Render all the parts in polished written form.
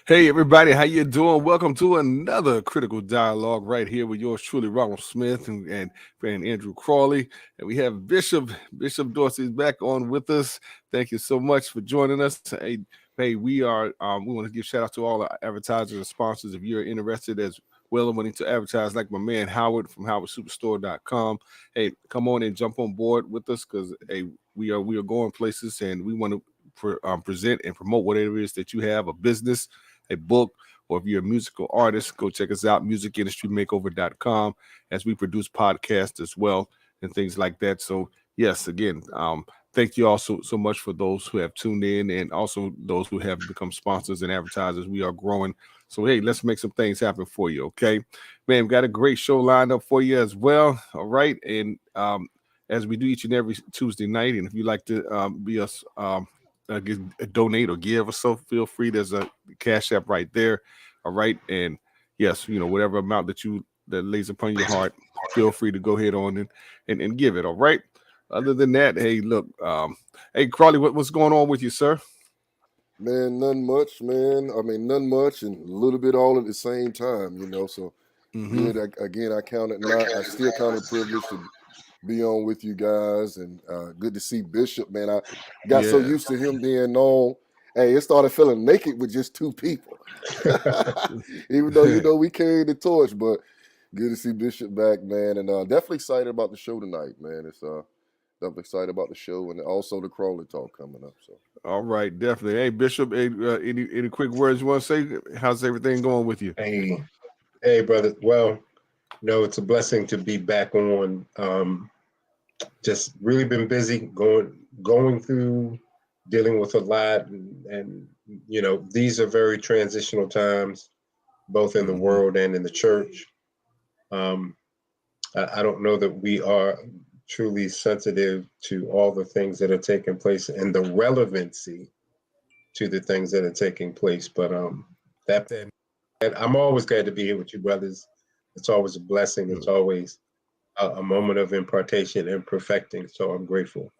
Hey everybody, how you doing? Welcome to another critical dialogue right here with yours truly, Ronald Smith and Andrew Crawley, and we have Bishop Dorsey is back on with us. Thank you so much for joining us. Hey, we want to give shout out to all our advertisers and sponsors. If you're interested as well and wanting to advertise, like my man Howard from HowardSuperstore.com, hey, come on and jump on board with us because hey, we are going places and we want to present and promote whatever it is that you have a business, a book, or if you're a musical artist, go check us out, musicindustrymakeover.com, as we produce podcasts as well and things like that. So, yes, again, thank you all so much for those who have tuned in and also those who have become sponsors and advertisers. We are growing. So, hey, let's make some things happen for you, okay? Man, we've got a great show lined up for you as well, all right? And as we do each and every Tuesday night, and if you'd like to be us, donate or give or so, feel free. There's a cash app right there. All right. And yes, whatever amount that lays upon your heart, feel free to go ahead on and give it. All right. Other than that, hey, look, hey Crawley, what's going on with you, sir? Man, nothing much, man. I mean, nothing much and a little bit all at the same time. So Mm-hmm. good. Again, I still count it a privilege to be on with you guys and good to see Bishop, man. I got so Yeah. used to him being on. Hey, it started feeling naked with just two people. Even though, we carried the torch, but good to see Bishop back, man. And definitely excited about the show tonight, man. It's definitely excited about the show and also the Crawley talk coming up. So. All right, definitely. Hey, Bishop, hey, any quick words you want to say? How's everything going with you? Hey, hey, brother. Well, no, it's a blessing to be back on. Just really been busy going through, dealing with a lot, and these are very transitional times, both in the Mm-hmm. world and in the church. Um, I don't know that we are truly sensitive to all the things that are taking place and the relevancy to the things that are taking place. But that said, and I'm always glad to be here with you, brothers. It's always a blessing. It's always a moment of impartation and perfecting. So I'm grateful.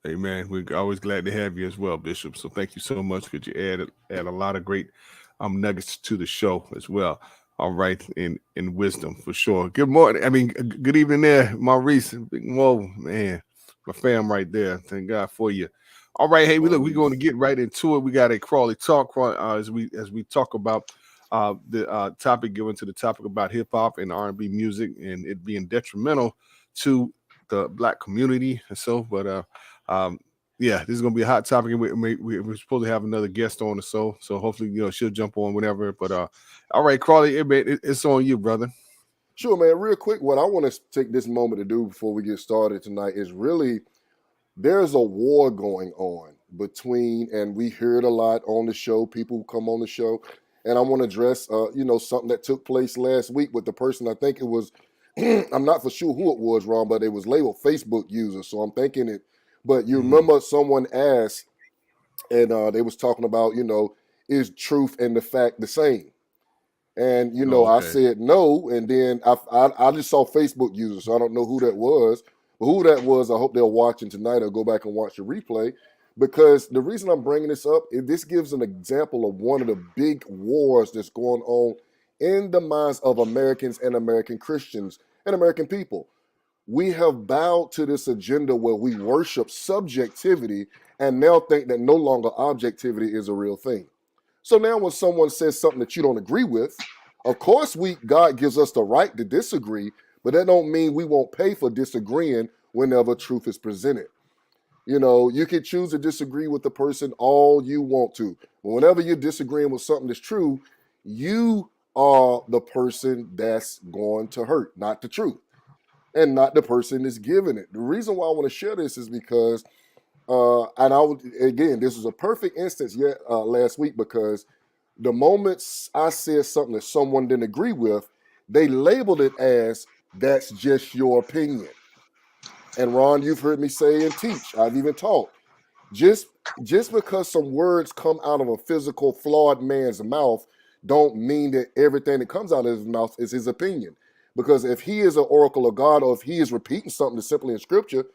Hey man, we're always glad to have you as well, Bishop. So thank you so much because you add a lot of great nuggets to the show as well. All right, in wisdom for sure. Good morning. I mean, good evening there, Maurice. Whoa, man, my fam right there. Thank God for you. All right, hey, we're going to get right into it. We got a Crawley talk as we talk about the topic, given to the topic about hip hop and R&B music and it being detrimental to the black community and so. But yeah, this is gonna be a hot topic, and we're supposed to have another guest on the show, so hopefully she'll jump on whenever. But all right, Crawley, it's on you, brother. Sure, man. Real quick, what I want to take this moment to do before we get started tonight is really there's a war going on between, and we hear it a lot on the show. People who come on the show, and I want to address, something that took place last week with the person. I think it was, I'm not for sure who it was, Ron, but it was labeled Facebook user. So I'm thinking it. But you Mm-hmm. remember someone asked, and they was talking about, is truth and the fact the same? And Oh, I okay. said no, and then I just saw Facebook users, so I don't know who that was. But who that was, I hope they're watching tonight or go back and watch the replay. Because the reason I'm bringing this up is this gives an example of one of the big wars that's going on in the minds of Americans and American Christians and American people. We have bowed to this agenda where we worship subjectivity and now think that no longer objectivity is a real thing. So now when someone says something that you don't agree with, of course God gives us the right to disagree, but that don't mean we won't pay for disagreeing whenever truth is presented. You can choose to disagree with the person all you want to. But whenever you're disagreeing with something that's true, you are the person that's going to hurt, not the truth, and not the person that's giving it. The reason why I want to share this is because, and again, this was a perfect instance last week because the moments I said something that someone didn't agree with, they labeled it as that's just your opinion. And Ron, you've heard me say and teach. I've even taught. Just just because some words come out of a physical flawed man's mouth don't mean that everything that comes out of his mouth is his opinion. Because if he is an oracle of God or if he is repeating something that's simply in scripture,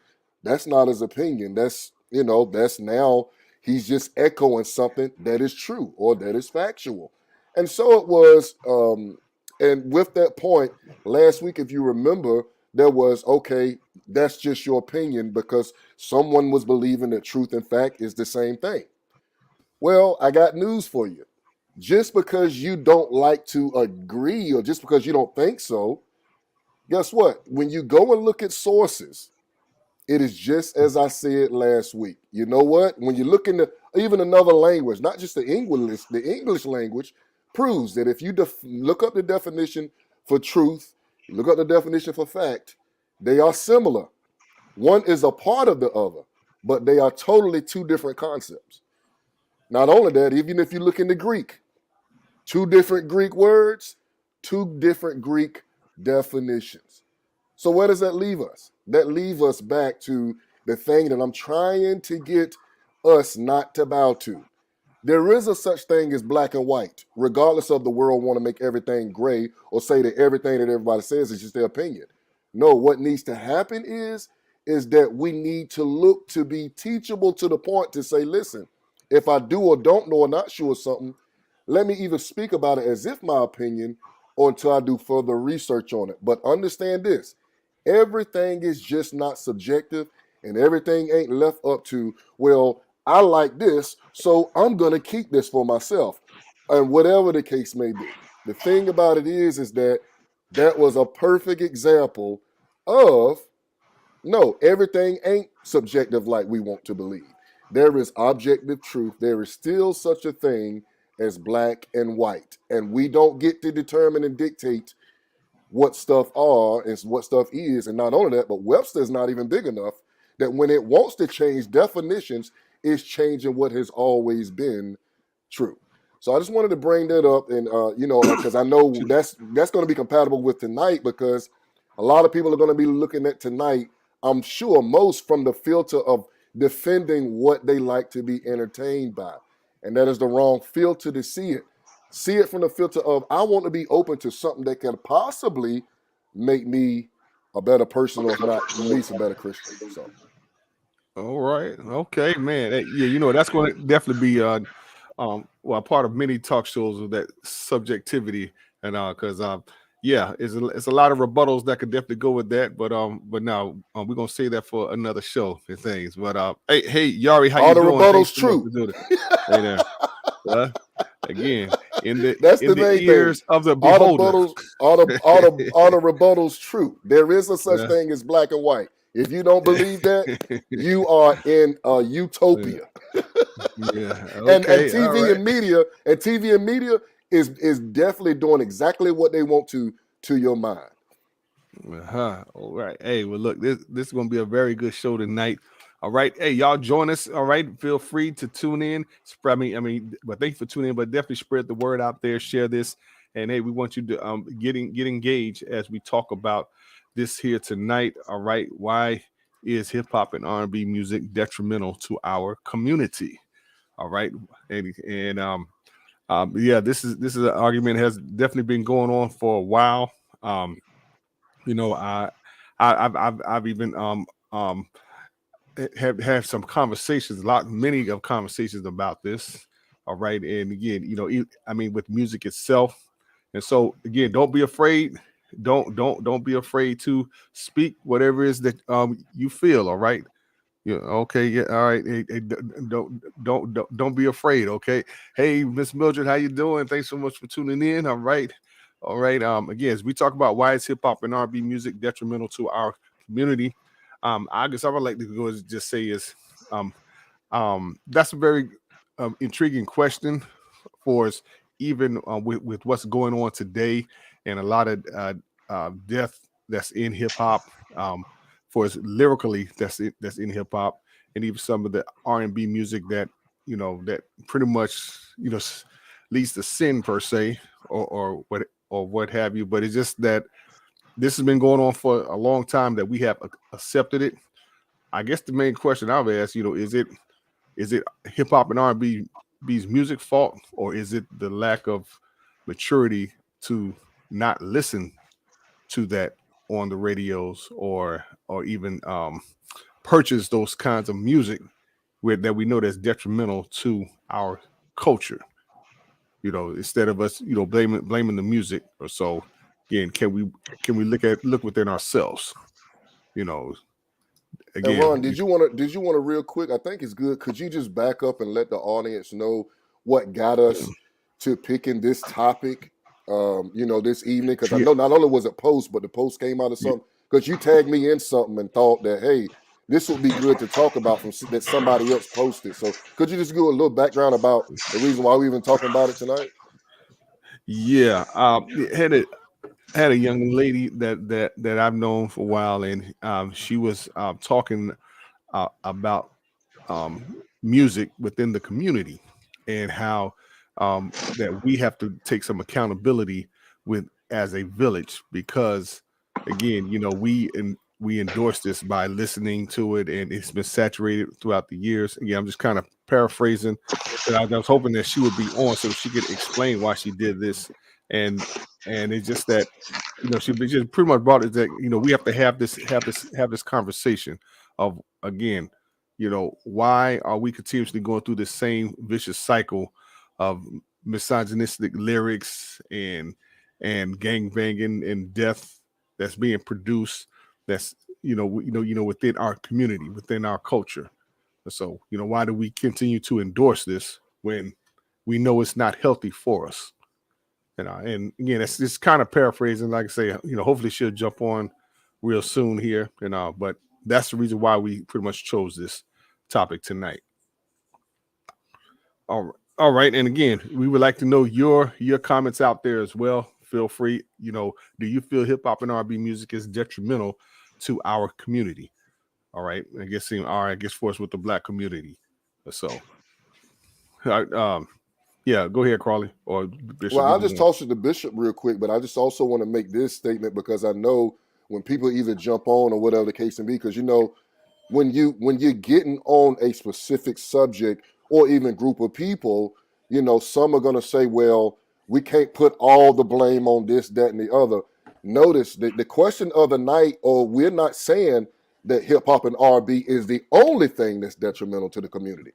that's not his opinion. That's now He's just echoing something that is true or that is factual. And so it was. And with that point, last week, if you remember, there was, okay, that's just your opinion because someone was believing that truth and fact is the same thing. Well, I got news for you. Just because you don't like to agree or just because you don't think so, guess what? When you go and look at sources, it is just as I said last week. You know what? When you look into even another language, not just the English language proves that if you look up the definition for truth, you look up the definition for fact, they are similar. One is a part of the other, but they are totally two different concepts. Not only that, even if you look into Greek, two different Greek words, two different Greek definitions. So where does that leave us? That leaves us back to the thing that I'm trying to get us not to bow to. There is a such thing as black and white, regardless of the world want to make everything gray or say that everything that everybody says is just their opinion. No, what needs to happen is that we need to look to be teachable to the point to say, listen, if I do or don't know or not sure of something, let me even speak about it as if my opinion or until I do further research on it. But understand this, everything is just not subjective and everything ain't left up to, well, I like this, so I'm going to keep this for myself. And whatever the case may be. The thing about it is that that was a perfect example of no, everything ain't subjective like we want to believe. There is objective truth. There is still such a thing as black and white. And we don't get to determine and dictate what stuff are and what stuff is. And not only that, but Webster's not even big enough that when it wants to change definitions, it's changing what has always been true. So I just wanted to bring that up, and because I know that's going to be compatible with tonight, because a lot of people are going to be looking at tonight. I'm sure most from the filter of defending what they like to be entertained by, and that is the wrong filter to see it. See it from the filter of I want to be open to something that can possibly make me a better person, or if not, at least a better Christian. So. All right. Okay, man. Yeah, that's going to definitely be well, part of many talk shows with that subjectivity and because yeah, it's a lot of rebuttals that could definitely go with that, but now we're gonna say that for another show and things. But hey, Yari, how All you the doing? rebuttals Thanks so much true. for doing it. Hey there. Again, That's in the the main thing. ears of the All the beholder. rebuttals, all the rebuttals true. There is a such thing as black and white. If you don't believe that, you are in a utopia. Yeah. and Okay. All right. TV and media is definitely doing exactly what they want to your mind. All right. Hey, well, look, this is gonna be a very good show tonight. All right. Hey, y'all join us. All right. Feel free to tune in. Spread but thank you for tuning in. But definitely spread the word out there. Share this. And hey, we want you to get engaged as we talk about this here tonight. All right. Why is hip hop and R&B music detrimental to our community? All right. And yeah, this is an argument that has definitely been going on for a while. You know, I've even have some conversations, many of conversations about this. All right, and again, with music itself, and so again, don't be afraid. Don't be afraid to speak whatever it is that you feel. All right. Yeah. Okay. Yeah. All right. Hey, don't be afraid. Okay. Hey, Miss Mildred, how you doing? Thanks so much for tuning in. All right. All right. Again, as we talk about why is hip hop and R&B music detrimental to our community, I guess I would like to go and just say is, that's a very intriguing question for us, even with what's going on today and a lot of death that's in hip hop. For us lyrically, that's in hip hop, and even some of the R&B music that that pretty much leads to sin per se, or what have you. But it's just that this has been going on for a long time that we have accepted it. I guess the main question I've asked, is it hip hop and R&B's music fault, or is it the lack of maturity to not listen to that on the radios or even purchase those kinds of music that we know that's detrimental to our culture. Instead of us, blaming the music or so. Again, can we look within ourselves? You know, And Ron, again, did you want to real quick? I think it's good. Could you just back up and let the audience know what got us to picking this topic? This evening, because I yeah, know not only was it post, but the post came out of yeah, something. Because you tagged me in something and thought that, hey, this would be good to talk about that somebody else posted. So could you just give a little background about the reason why we even talking about it tonight? yeah. Had a young lady that I've known for a while, and she was talking about music within the community, and how that we have to take some accountability with as a village, because again, we endorse this by listening to it, and it's been saturated throughout the years. Again, I'm just kind of paraphrasing, but I was hoping that she would be on so she could explain why she did this. And it's just that, she just pretty much brought it that, we have to have this conversation of, again, why are we continuously going through this same vicious cycle of misogynistic lyrics and gang banging and death that's being produced, that's within our community, within our culture. So, why do we continue to endorse this when we know it's not healthy for us? And again, it's just kind of paraphrasing. Like I say, hopefully she'll jump on real soon here. But that's the reason why we pretty much chose this topic tonight. All right. And again, we would like to know your comments out there as well. Feel free. Do you feel hip hop and R&B music is detrimental to our community? All right. I guess for us with the Black community. So, yeah, go ahead, Crawley or Well, Bishop. I'll Either just one. toss it to Bishop real quick, but I just also want to make this statement because I know when people either jump on or whatever the case may be, because when you're getting on a specific subject or even group of people, some are gonna say, well, we can't put all the blame on this, that, and the other. Notice that the question of the night, or we're not saying that hip hop and R&B is the only thing that's detrimental to the community.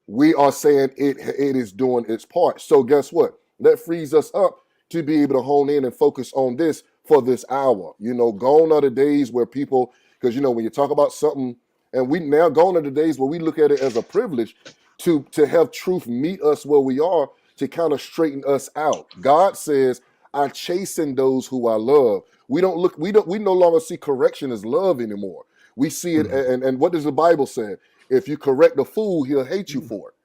We are saying it is doing its part. So guess what? That frees us up to be able to hone in and focus on this for this hour. Gone are the days where people, because when you talk about something, and we now gone are the days where we look at it as a privilege to have truth meet us where we are, to kind of straighten us out. God says, I chasten those who I love. We no longer see correction as love anymore. We see it, and what does the Bible say? If you correct a fool, he'll hate you for it.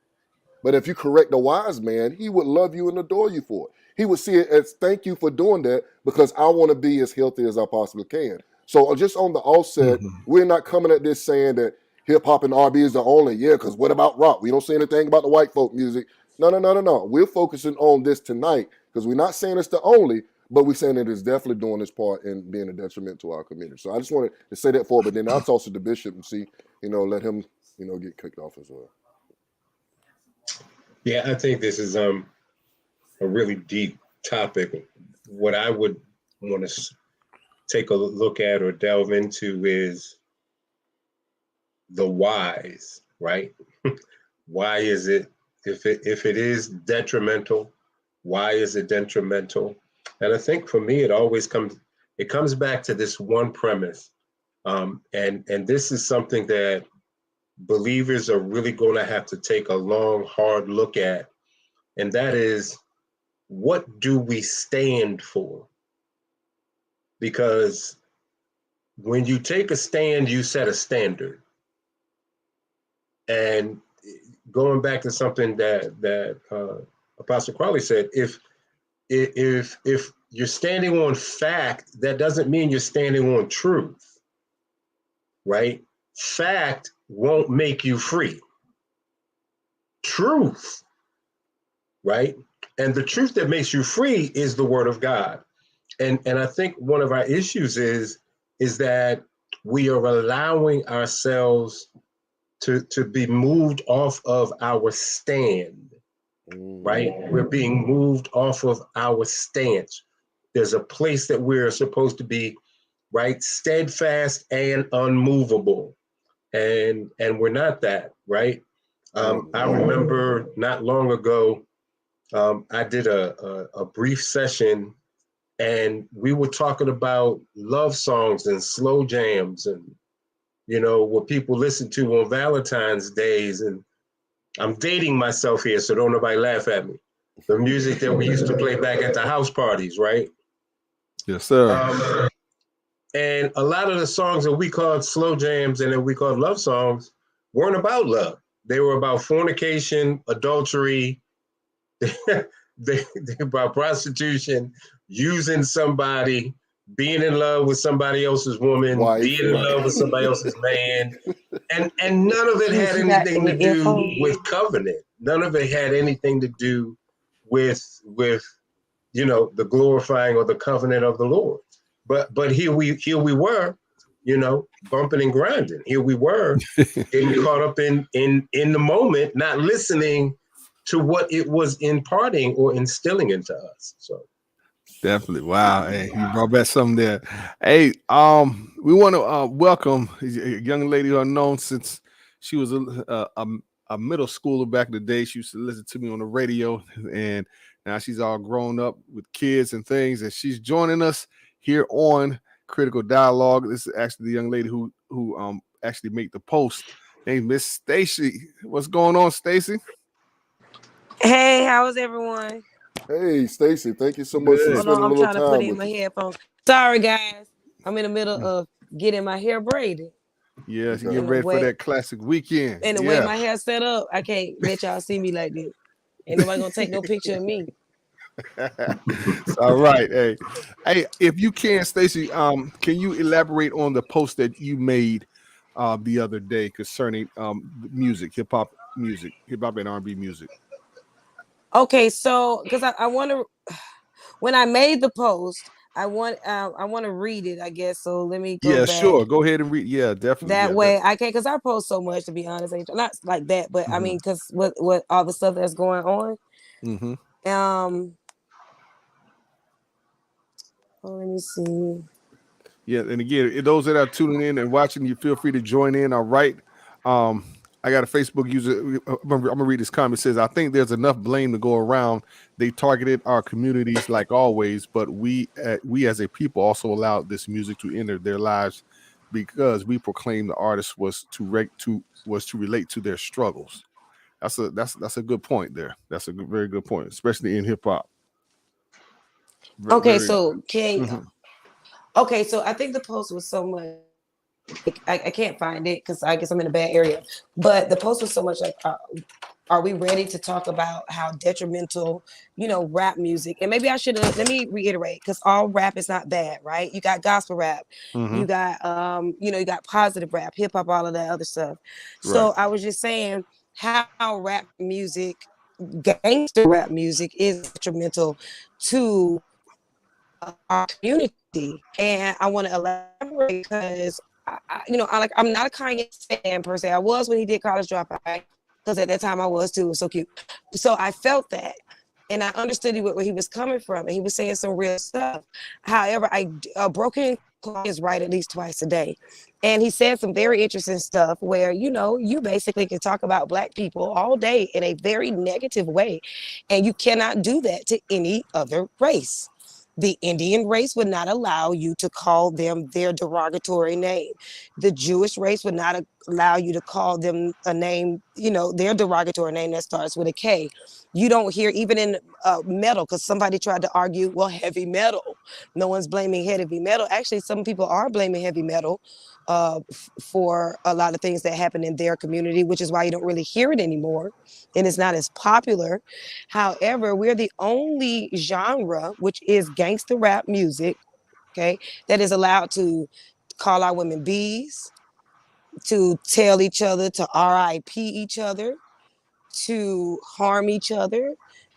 But if you correct a wise man, he would love you and adore you for it. He would see it as, thank you for doing that, because I want to be as healthy as I possibly can. So just on the offset, we're not coming at this saying that hip hop and R&B is the only. Yeah, because what about rock? We don't say anything about the white folk music. No. We're focusing on this tonight because we're not saying it's the only, but we're saying it is definitely doing its part in being a detriment to our community. So I just wanted to say that for, but then I'll toss it to Bishop and see, let him, get kicked off as well. Yeah, I think this is a really deep topic. What I would want to take a look at or delve into is the whys, right? Why is it, if it is detrimental, why is it detrimental? And I think for me, it comes back to this one premise. And this is something that believers are really going to have to take a long, hard look at. And that is, what do we stand for? Because when you take a stand, you set a standard. And going back to something that Apostle Crowley said, if you're standing on fact, that doesn't mean you're standing on truth, right? Fact won't make you free. Truth, right? And the truth that makes you free is the word of God. And I think one of our issues is that we are allowing ourselves to be moved off of our stand, right? We're being moved off of our stance. There's a place that we're supposed to be, right? Steadfast and unmovable. and we're not that, right? I remember not long ago, I did a brief session, and we were talking about love songs and slow jams, and what people listen to on Valentine's days. And I'm dating myself here, so don't nobody laugh at me. The music that we used to play back at the house parties, right? Yes, sir. And a lot of the songs that we called slow jams and that we called love songs weren't about love. They were about fornication, adultery, they about prostitution, using somebody, being in love with somebody else's woman, being in love with somebody else's man. And none of it had anything to do with covenant. None of it had anything to do with the glorifying or the covenant of the Lord. But here we were, bumping and grinding. Here we were getting caught up in the moment, not listening to what it was imparting or instilling into us. So definitely. Wow. Hey, you brought back something there. Hey, we want to welcome a young lady unknown since she was a middle schooler back in the day. She used to listen to me on the radio, and now she's all grown up with kids and things, and she's joining us here on Critical Dialogue. This is actually the young lady who actually made the post. Hey, Miss Stacy. What's going on, Stacy? Hey, how is everyone? Hey, Stacy, thank you so much for spending a I'm little trying to put time in with my us. headphones. Sorry, guys. I'm in the middle of getting my hair braided. Yeah, you get ready for that classic weekend. And the way my hair's set up, I can't let y'all see me like this. Ain't nobody gonna take no picture of me. All right. Hey, if you can, Stacy, can you elaborate on the post that you made the other day concerning music, hip hop and R&B music? Okay, so because I want to, when I made the post, I want to read it, I guess. So let me go back. Sure. Go ahead and read. Yeah, definitely. That way I can't, because I post so much, to be honest. Not like that, but I mean, because what all the stuff that's going on. Let me see. Yeah, and again, those that are tuning in and watching, you feel free to join in. All right. I got a Facebook user. I'm gonna read this comment. It says, "I think there's enough blame to go around. They targeted our communities like always, but we as a people also allowed this music to enter their lives because we proclaimed the artist was to relate to their struggles." That's a good point there. That's a very good point, especially in hip hop. Okay, so okay, so I think the post was so much. I can't find it because I guess I'm in a bad area. But the post was so much like, are we ready to talk about how detrimental, rap music? And maybe I should let me reiterate, because all rap is not bad, right? You got gospel rap, you got you got positive rap, hip hop, all of that other stuff. So I was just saying how rap music, gangster rap music, is detrimental to our community. And I want to elaborate because I'm not a Kanye fan per se. I was when he did College Dropout, because at that time I was too. It was so cute. So I felt that, and I understood where he was coming from, and he was saying some real stuff. However, a broken clock is right at least twice a day, and he said some very interesting stuff where you basically can talk about Black people all day in a very negative way, and you cannot do that to any other race. The Indian race would not allow you to call them their derogatory name. The Jewish race would not allow you to call them a name, their derogatory name that starts with a K. You don't hear, even in metal, because somebody tried to argue, well, heavy metal. No one's blaming heavy metal. Actually, some people are blaming heavy metal for a lot of things that happen in their community, which is why you don't really hear it anymore, and it's not as popular. However, we're the only genre, which is gangster rap music, okay, that is allowed to call our women bees, to tell each other to RIP each other, to harm each other,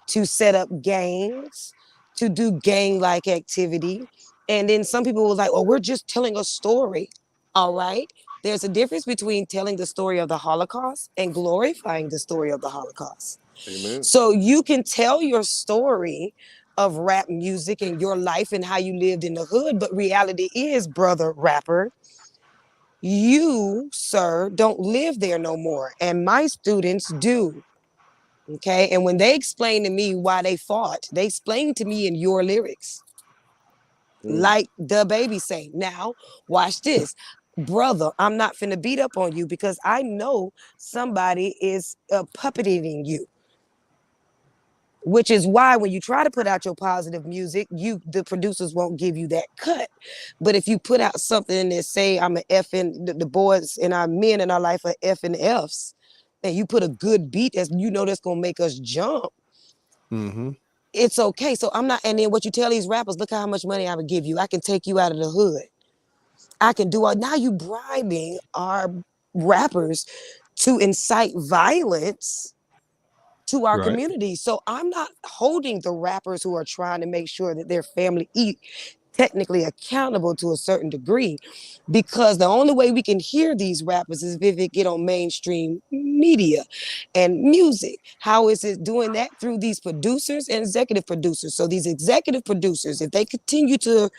to set up gangs, to do gang-like activity. And then some people was like, well, we're just telling a story. All right. There's a difference between telling the story of the Holocaust and glorifying the story of the Holocaust. Amen. So you can tell your story of rap music and your life and how you lived in the hood, but reality is, brother rapper, You, sir, don't live there no more, and my students do. Okay. And when they explain to me why they fought, they explain to me in your lyrics, like the baby say. Now, watch this. Brother, I'm not finna beat up on you because I know somebody is puppeting you, which is why when you try to put out your positive music, the producers won't give you that cut. But if you put out something that say I'm an F and the boys and our men in our life are F and Fs, and you put a good beat as you know that's gonna make us jump, Mm-hmm. it's okay. So I'm not, and then what you tell these rappers, look how much money I would give you. I can take you out of the hood. I can do all. Now you bribing our rappers to incite violence to our Right. community. So I'm not holding the rappers who are trying to make sure that their family eat technically accountable to a certain degree, because the only way we can hear these rappers is if it get on mainstream media and music. How is it doing that? Through these producers and executive producers. So these executive producers, if they continue to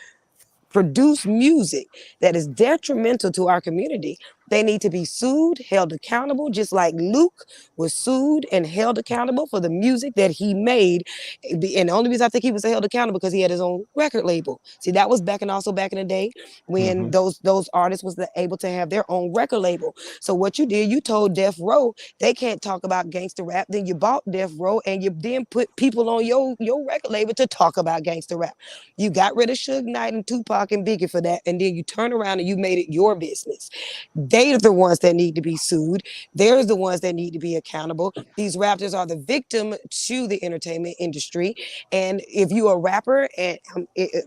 produce music that is detrimental to our community, they need to be sued, held accountable, just like Luke was sued and held accountable for the music that he made. And the only reason I think he was held accountable because he had his own record label. See, that was back in the day when Mm-hmm. those artists was able to have their own record label. So what you did, you told Death Row they can't talk about gangster rap. Then you bought Death Row and you then put people on your record label to talk about gangster rap. You got rid of Suge Knight and Tupac and Biggie for that, and then you turn around and you made it your business. They're the ones that need to be sued. They're the ones that need to be accountable. These rappers are the victim to the entertainment industry. And if you're a rapper and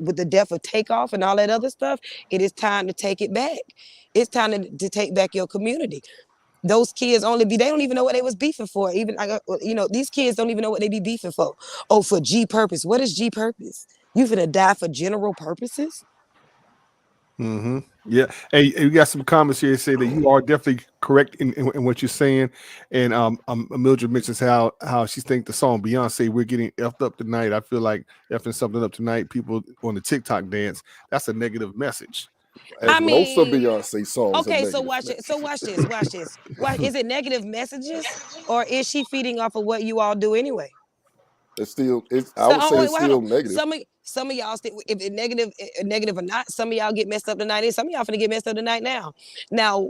with the death of Takeoff and all that other stuff, it is time to take it back. It's time to take back your community. Those kids they don't even know what they was beefing for. Even these kids don't even know what they be beefing for. Oh, for G purpose. What is G purpose? You finna die for general purposes? Mm-hmm. Yeah. Hey, we got some comments here that say that you are definitely correct in what you're saying. And Mildred mentions how she thinks the song Beyonce, "We're Getting Effed Up Tonight." I feel like effing something up tonight. People on the TikTok dance. That's a negative message. I As most of mean, Beyonce songs are okay, so negative. watch it. So watch this. Watch this. Is it negative messages or is she feeding off of what you all do anyway? I So would say wait, it's hold on. still negative. Some of y'all if it negative or not, some of y'all get messed up tonight, and some of y'all finna get messed up tonight now. Now,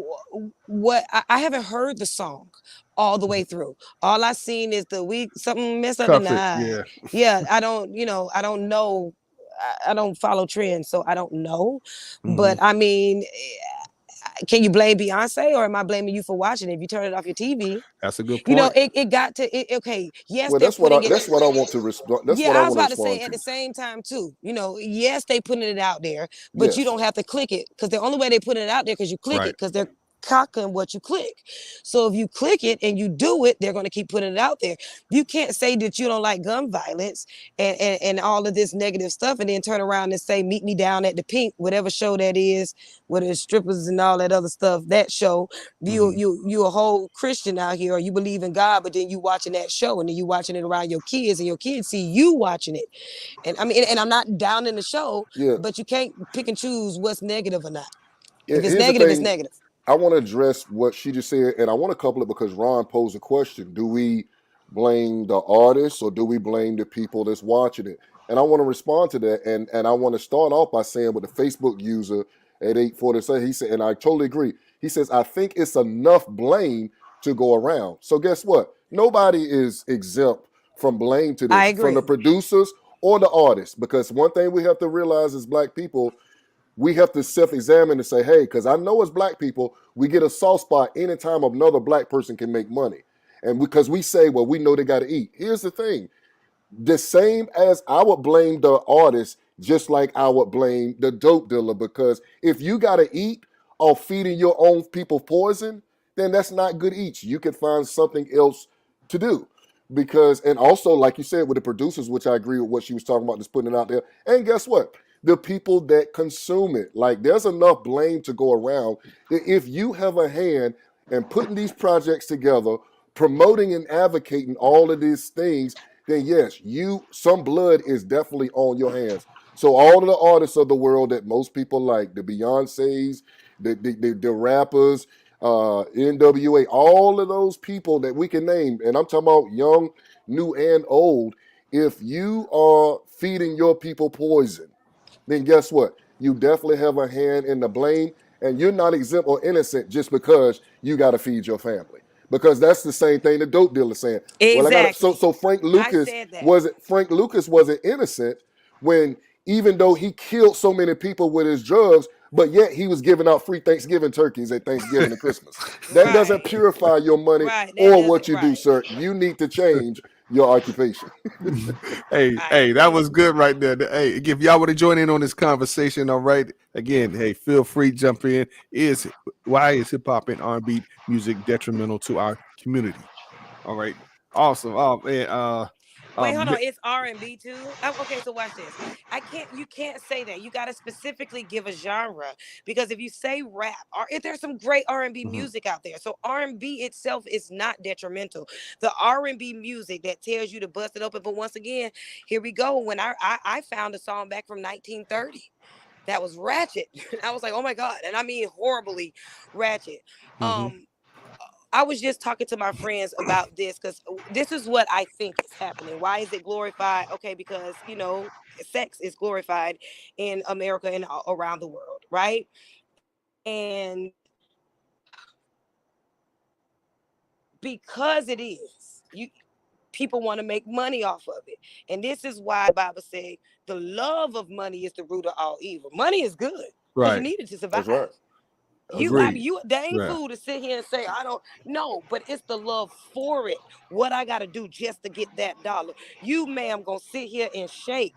what I haven't heard the song all the way through. All I seen is the week something messed up Cuff it. tonight. Yeah. Yeah, I don't know. I don't follow trends, so I don't know. Mm-hmm. But I mean, can you blame Beyonce or am I blaming you for watching it? If you turn it off your TV, That's a good point. it got to okay. Yes, Well, they're putting it. that's what I want to respond. That's what Yeah, I I was want to about to respond say at to. the same time too. Yes, they putting it out there, but you Yes. don't have to click it because the only way they putting it out there because you click Right. it because they're cocking what you click. So if you click it and you do it, they're going to keep putting it out there. You can't say that you don't like gun violence and all of this negative stuff and then turn around and say meet me down at the Pink, whatever show that is, with the strippers and all that other stuff. That show, Mm-hmm. you a whole Christian out here, or you believe in God, but then you watching that show and then you watching it around your kids and your kids see you watching it. And I mean, and I'm not down in the show, Yeah. but you can't pick and choose what's negative or not. Yeah. If it's Here's the negative, it's thing. negative. I want to address what she just said, and I want to couple it because Ron posed a question: do we blame the artist or do we blame the people that's watching it? And I want to respond to that, and I want to start off by saying with the Facebook user at 847, he said, and I totally agree. He says, I think it's enough blame to go around. So guess what? Nobody is exempt from blame to I this, from the agree. producers or the artists, because one thing we have to realize as Black people, we have to self-examine and say, hey, because I know as Black people, we get a soft spot anytime another Black person can make money. And because we say, well, we know they got to eat. Here's the thing. The same as I would blame the artist, just like I would blame the dope dealer, because if you got to eat off feeding your own people poison, then that's not good eats. You can find something else to do. Because, and also, like you said, with the producers, which I agree with what she was talking about, just putting it out there. And guess what? The people that consume it, like there's enough blame to go around that if you have a hand in putting these projects together, promoting and advocating all of these things, then yes, some blood is definitely on your hands. So all of the artists of the world that most people like, the Beyoncés, the rappers, NWA, all of those people that we can name, and I'm talking about young, new, and old. If you are feeding your people poison, then guess what? You definitely have a hand in the blame, and you're not exempt or innocent just because you got to feed your family. Because that's the same thing the dope dealer saying. Well, I got to. Exactly. So I said that. Frank Lucas wasn't innocent when, even though he killed so many people with his drugs, but yet he was giving out free Thanksgiving turkeys at Thanksgiving and Christmas. That doesn't Right. purify your money Right. That or what doesn't. you do, Right. sir. You need to change your occupation. Hey, I hey, that agree. was good right there. Hey, if y'all want to join in on this conversation, all right. Again, hey, feel free, jump in. Why is hip hop and R&B music detrimental to our community? All right, awesome. Oh man, Wait, hold um, on. It's R&B too. Okay, so watch this. You can't say that. You got to specifically give a genre, because if you say rap, or if there's some great R&B mhm, music out there, so R&B itself is not detrimental. The R&B music that tells you to bust it open. But once again, here we go. When I found a song back from 1930 that was ratchet. I was like, oh my god, and I mean horribly ratchet. mhm. Um, I was just talking to my friends about this, because this is what I think is happening. Why is it glorified? Okay, because sex is glorified in America and around the world, right? And because it is, people want to make money off of it. And this is why the Bible says the love of money is the root of all evil. Money is good because you Right, need it to That's survive. right. agreed. That ain't Yeah. fool to sit here and say I don't know, but it's the love for it. What I got to do just to get that dollar. You, ma'am, gonna sit here and shake.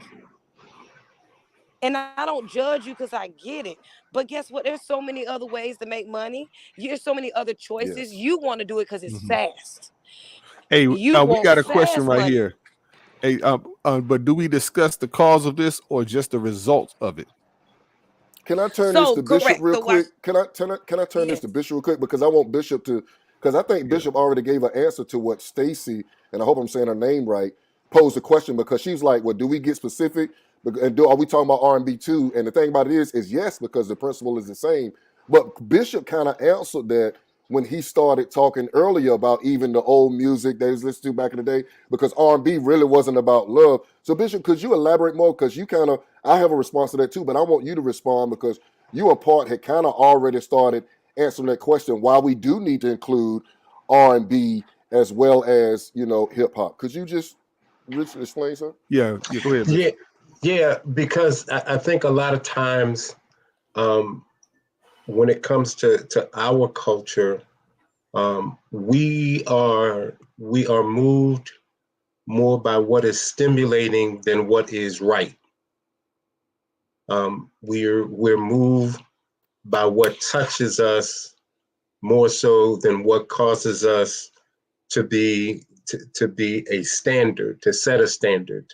And I don't judge you because I get it. But guess what? There's so many other ways to make money. There's so many other choices. Yes. You want to do it because it's Mhm. fast. Hey, You we want got a question fast right money. here. Hey, but do we discuss the cause of this or just the results of it? Can I turn this So to Bishop correct. real So watch. quick? Can I turn this to Yes. Bishop real quick, because I want Bishop to, because I think Yeah. Bishop already gave an answer to what Stacy, and I hope I'm saying her name right, posed the question, because she's like, well, do we get specific? And are we talking about R&B too? And the thing about it is yes, because the principle is the same. But Bishop kind of answered that when he started talking earlier about even the old music that was listened to back in the day, because R&B really wasn't about love. So Bishop, could you elaborate more? Because you kind of, I have a response to that too, but I want you to respond, because you and Part had kind of already started answering that question, why we do need to include R&B as well as, hip hop. Could you just explain, sir? Yeah. Go ahead, Yeah, Bishop. yeah, because I think a lot of times, um, when it comes to our culture, we are moved more by what is stimulating than what is right. We're moved by what touches us more so than what causes us to be a standard, to set a standard,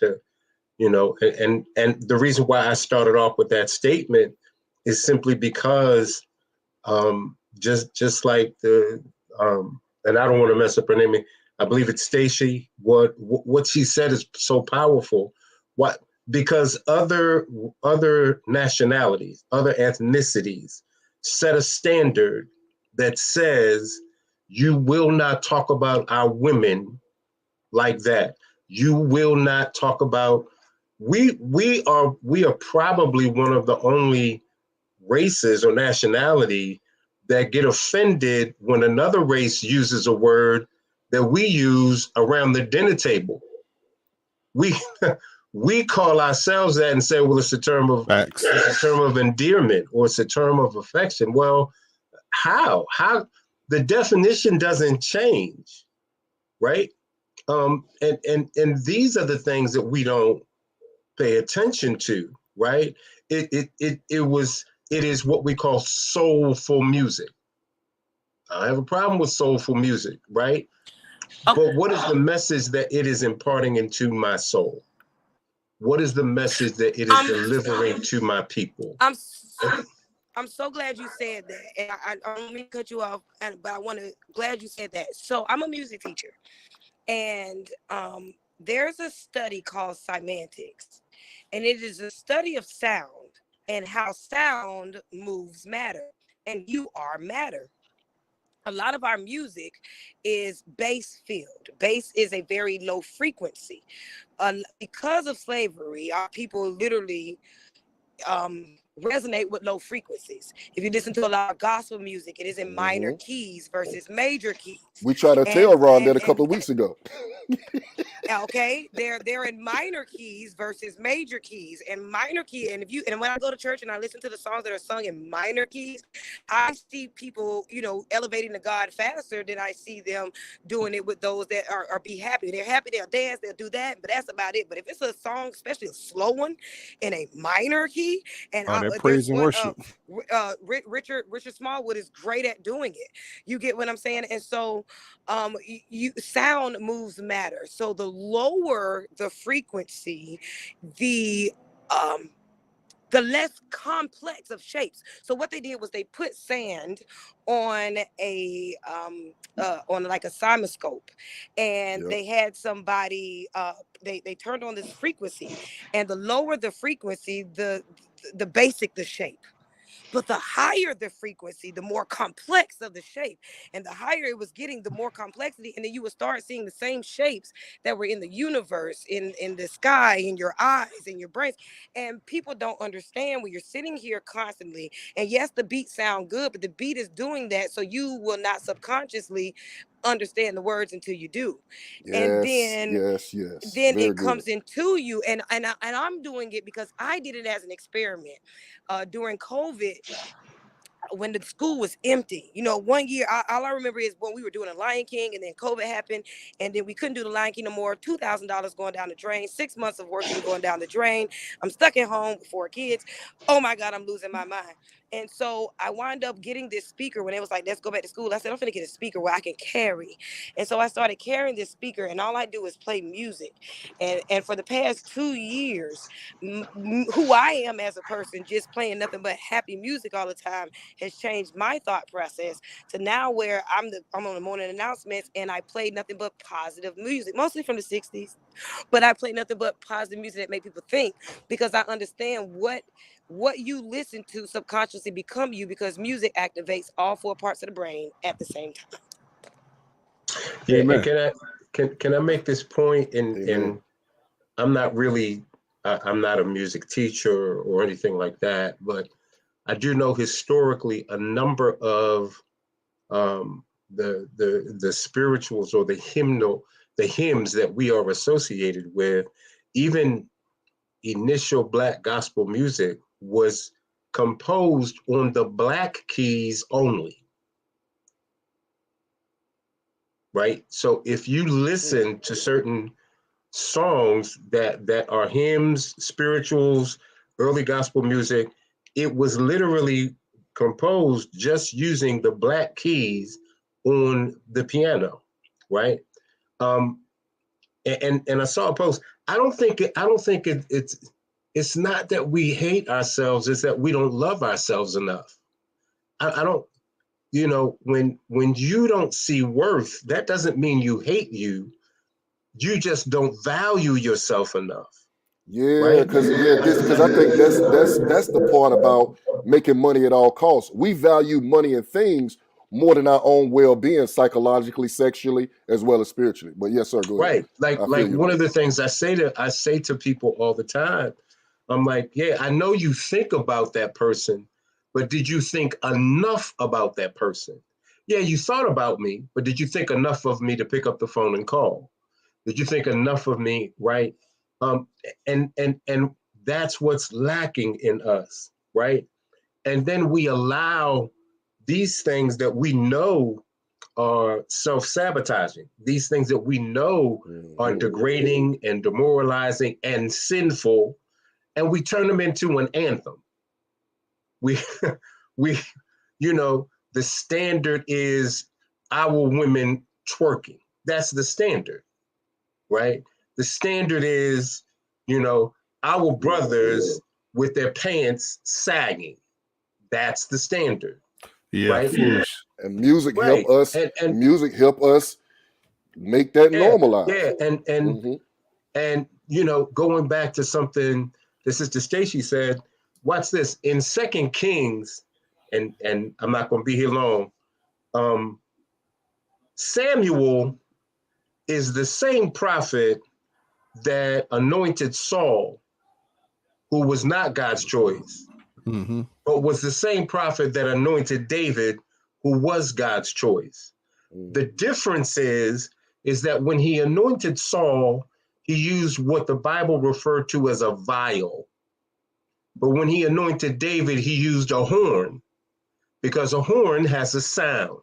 and the reason why I started off with that statement is simply because, just like and I don't want to mess up her name. I believe it's Stacy. What she said is so powerful. What Because other nationalities, other ethnicities set a standard that says you will not talk about our women like that. You will not talk about we are probably one of the only races or nationality that get offended when another race uses a word that we use around the dinner table. We we call ourselves that and say, well, Facts. it's a term of endearment, or it's a term of affection. Well, how the definition doesn't change, right? And these are the things that we don't pay attention to, right? It is what we call soulful music. I have a problem with soulful music, right? Okay. But what is the message that it is imparting into my soul? What is the message that it is I'm delivering to my people? I'm I'm so glad you said that. And I don't mean to cut you off, but I want to glad you said that. So I'm a music teacher, and there's a study called semantics, and it is a study of sound and how sound moves matter. and you are matter. A lot of our music is bass filled. Bass is a very low frequency. Because of slavery, our people literally resonate with low frequencies. If you listen to a lot of gospel music, it is in minor keys versus major keys. We tried to tell Ron that a couple of weeks ago. Okay, they're in minor keys versus major keys, and minor key. And when I go to church and I listen to the songs that are sung in minor keys, I see people, elevating to God faster than I see them doing it with those that are be happy. They're happy, they'll dance, they'll do that, but that's about it. But if it's a song, especially a slow one, in a minor key, and that praise and worship. Richard Smallwood is great at doing it. You get what I'm saying? And so, sound moves matter. So the lower the frequency, the less complex of shapes. So what they did was they put sand on on like a simoscope, and they had somebody they turned on this frequency, and the lower the frequency, the basic the shape. But the higher the frequency, the more complex of the shape. And the higher it was getting, the more complexity. And then you would start seeing the same shapes that were in the universe, in the sky, in your eyes, in your brains. And people don't understand when you're sitting here constantly. And yes, the beat sound good, but the beat is doing that so you will not subconsciously understand the words until you do. And then then Very it comes good. into you, and I'm doing it because I did it as an experiment during COVID, when the school was empty. 1 year, all I remember is when we were doing a Lion King, and then COVID happened, and then we couldn't do the Lion King no more. $2,000 going down the drain, 6 months of working going down the drain. I'm stuck at home with 4 kids. Oh my God, I'm losing my mind. And so I wound up getting this speaker when it was like, let's go back to school. I said, I'm going to get a speaker where I can carry. And so I started carrying this speaker, and all I do is play music. And for the past 2 years, who I am as a person, just playing nothing but happy music all the time, has changed my thought process to now where I'm on the morning announcements, and I play nothing but positive music, mostly from the 60s. But I play nothing but positive music that make people think, because I understand what you listen to subconsciously become you, because music activates all 4 parts of the brain at the same time. Yeah, and can I make this point? And I'm not really I'm not a music teacher or anything like that, but I do know historically a number of the spirituals or the hymns that we are associated with, even initial Black gospel music, was composed on the Black keys only. Right? So if you listen to certain songs that are hymns, spirituals, early gospel music, it was literally composed just using the Black keys on the piano, right? And I saw a post. I don't think it's not that we hate ourselves, it's that we don't love ourselves enough. I don't, when you don't see worth, that doesn't mean you hate you. You just don't value yourself enough. Yeah, because I think that's the part about making money at all costs. We value money and things more than our own well-being, psychologically, sexually, as well as spiritually. But yes, sir, go ahead. Right. Like one of the things I say to people all the time, I'm like, yeah, I know you think about that person, but did you think enough about that person? Yeah, you thought about me, but did you think enough of me to pick up the phone and call? Did you think enough of me, right? And that's what's lacking in us, right? And then we allow these things that we know are self-sabotaging, these things that we know are degrading and demoralizing and sinful, and we turn them into an anthem. We the standard is our women twerking. That's the standard, right? The standard is, our brothers with their pants sagging. That's the standard. Yeah, right? foolish. And music Right. help us. And music help us make that normalized. Yeah, and going back to something the sister Stacy said, watch this. In 2 Kings, and I'm not going to be here long. Samuel is the same prophet that anointed Saul, who was not God's choice, but was the same prophet that anointed David, who was God's choice. The difference is that when he anointed Saul, he used what the Bible referred to as a vial. But when he anointed David, he used a horn, because a horn has a sound,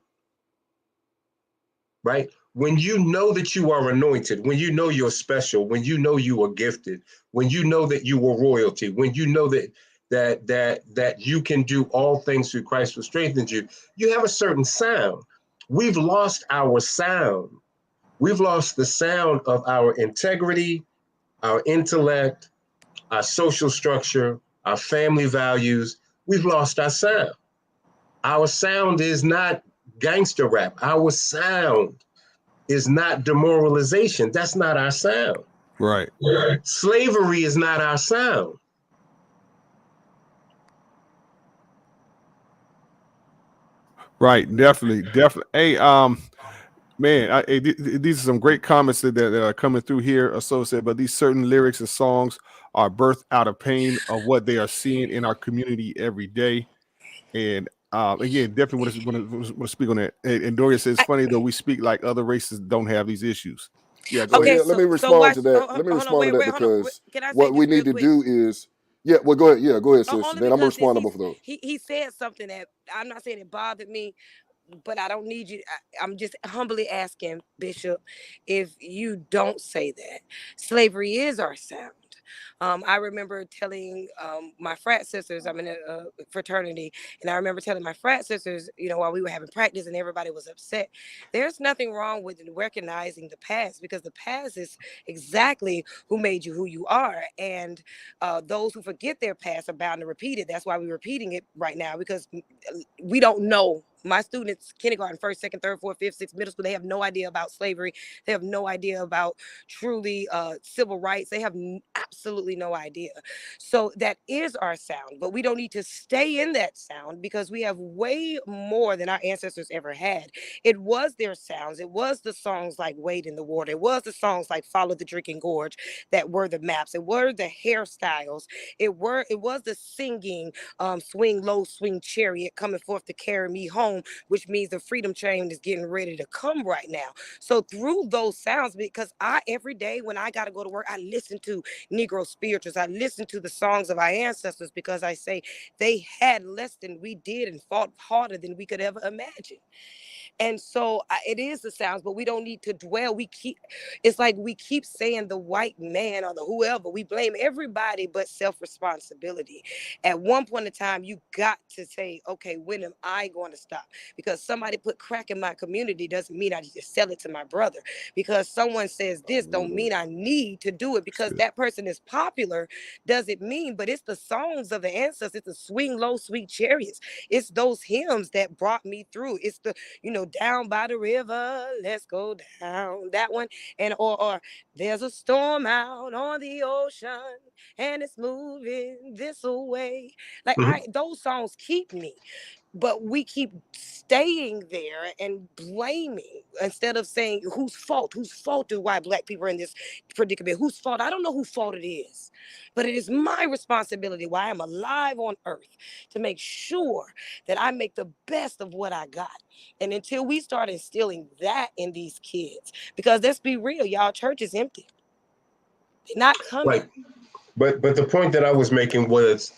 right? When you know that you are anointed, when you know you're special, when you know you are gifted, when you know that you are royalty, when you know that you can do all things through Christ who strengthens you, you have a certain sound. We've lost our sound. We've lost the sound of our integrity, our intellect, our social structure, our family values. We've lost our sound. Our sound is not gangster rap. Our sound is not demoralization. That's not our sound. Right. Slavery is not our sound. Right. Definitely. Hey, man, these are some great comments that are coming through here. Associated, but these certain lyrics and songs are birthed out of pain of what they are seeing in our community every day. And again, definitely want to speak on that. And Doria says, it's funny though, we speak like other races don't have these issues. Yeah, go Okay, ahead. Let me so respond watch. to that. Let me Hold on, respond to that wait, hold on. because Can I say what we this real need to quick? do is, yeah, well, go ahead. Yeah, go ahead, sis. Only Then I'm gonna because this, respond to both of those. he said something that I'm not saying it bothered me, but I don't need you. I'm just humbly asking, Bishop, if you don't say that. Slavery is our sound. I remember telling my frat sisters, I'm in a fraternity, and I remember telling my frat sisters, you know, while we were having practice and everybody was upset, there's nothing wrong with recognizing the past, because the past is exactly who made you who you are. And those who forget their past are bound to repeat it. That's why we're repeating it right now, because we don't know. My students, kindergarten, first, second, third, fourth, fifth, sixth, middle school, they have no idea about slavery. They have no idea about truly civil rights. They have absolutely no idea. So that is our sound, but we don't need to stay in that sound, because we have way more than our ancestors ever had. It was their sounds. It was the songs like Wade in the Water. It was the songs like Follow the Drinking Gorge that were the maps. It were the hairstyles. It was the singing, Swing Low, Swing Chariot, coming forth to carry me home, which means the freedom train is getting ready to come right now. So through those sounds, because every day when I got to go to work, I listen to Negro spirituals. I listen to the songs of our ancestors, because I say they had less than we did and fought harder than we could ever imagine. And so it is the sounds, but we don't need to dwell. It's like we keep saying the white man or the whoever. We blame everybody but self-responsibility. At one point in time, you got to say, okay, when am I going to stop? Because somebody put crack in my community doesn't mean I need to sell it to my brother. Because someone says this don't mean I need to do it. Because that person is popular doesn't mean, but it's the songs of the ancestors. It's the Swing Low, Sweet Chariots. It's those hymns that brought me through. It's the, down by the river, let's go down, that one. And or there's a storm out on the ocean and it's moving this way. Like those songs keep me. But we keep staying there and blaming instead of saying whose fault is why Black people are in this predicament. Whose fault? I don't know whose fault it is, but it is my responsibility while I'm alive on earth to make sure that I make the best of what I got. And until we start instilling that in these kids, because let's be real, y'all, church is empty. They're not coming. Right. But the point that I was making was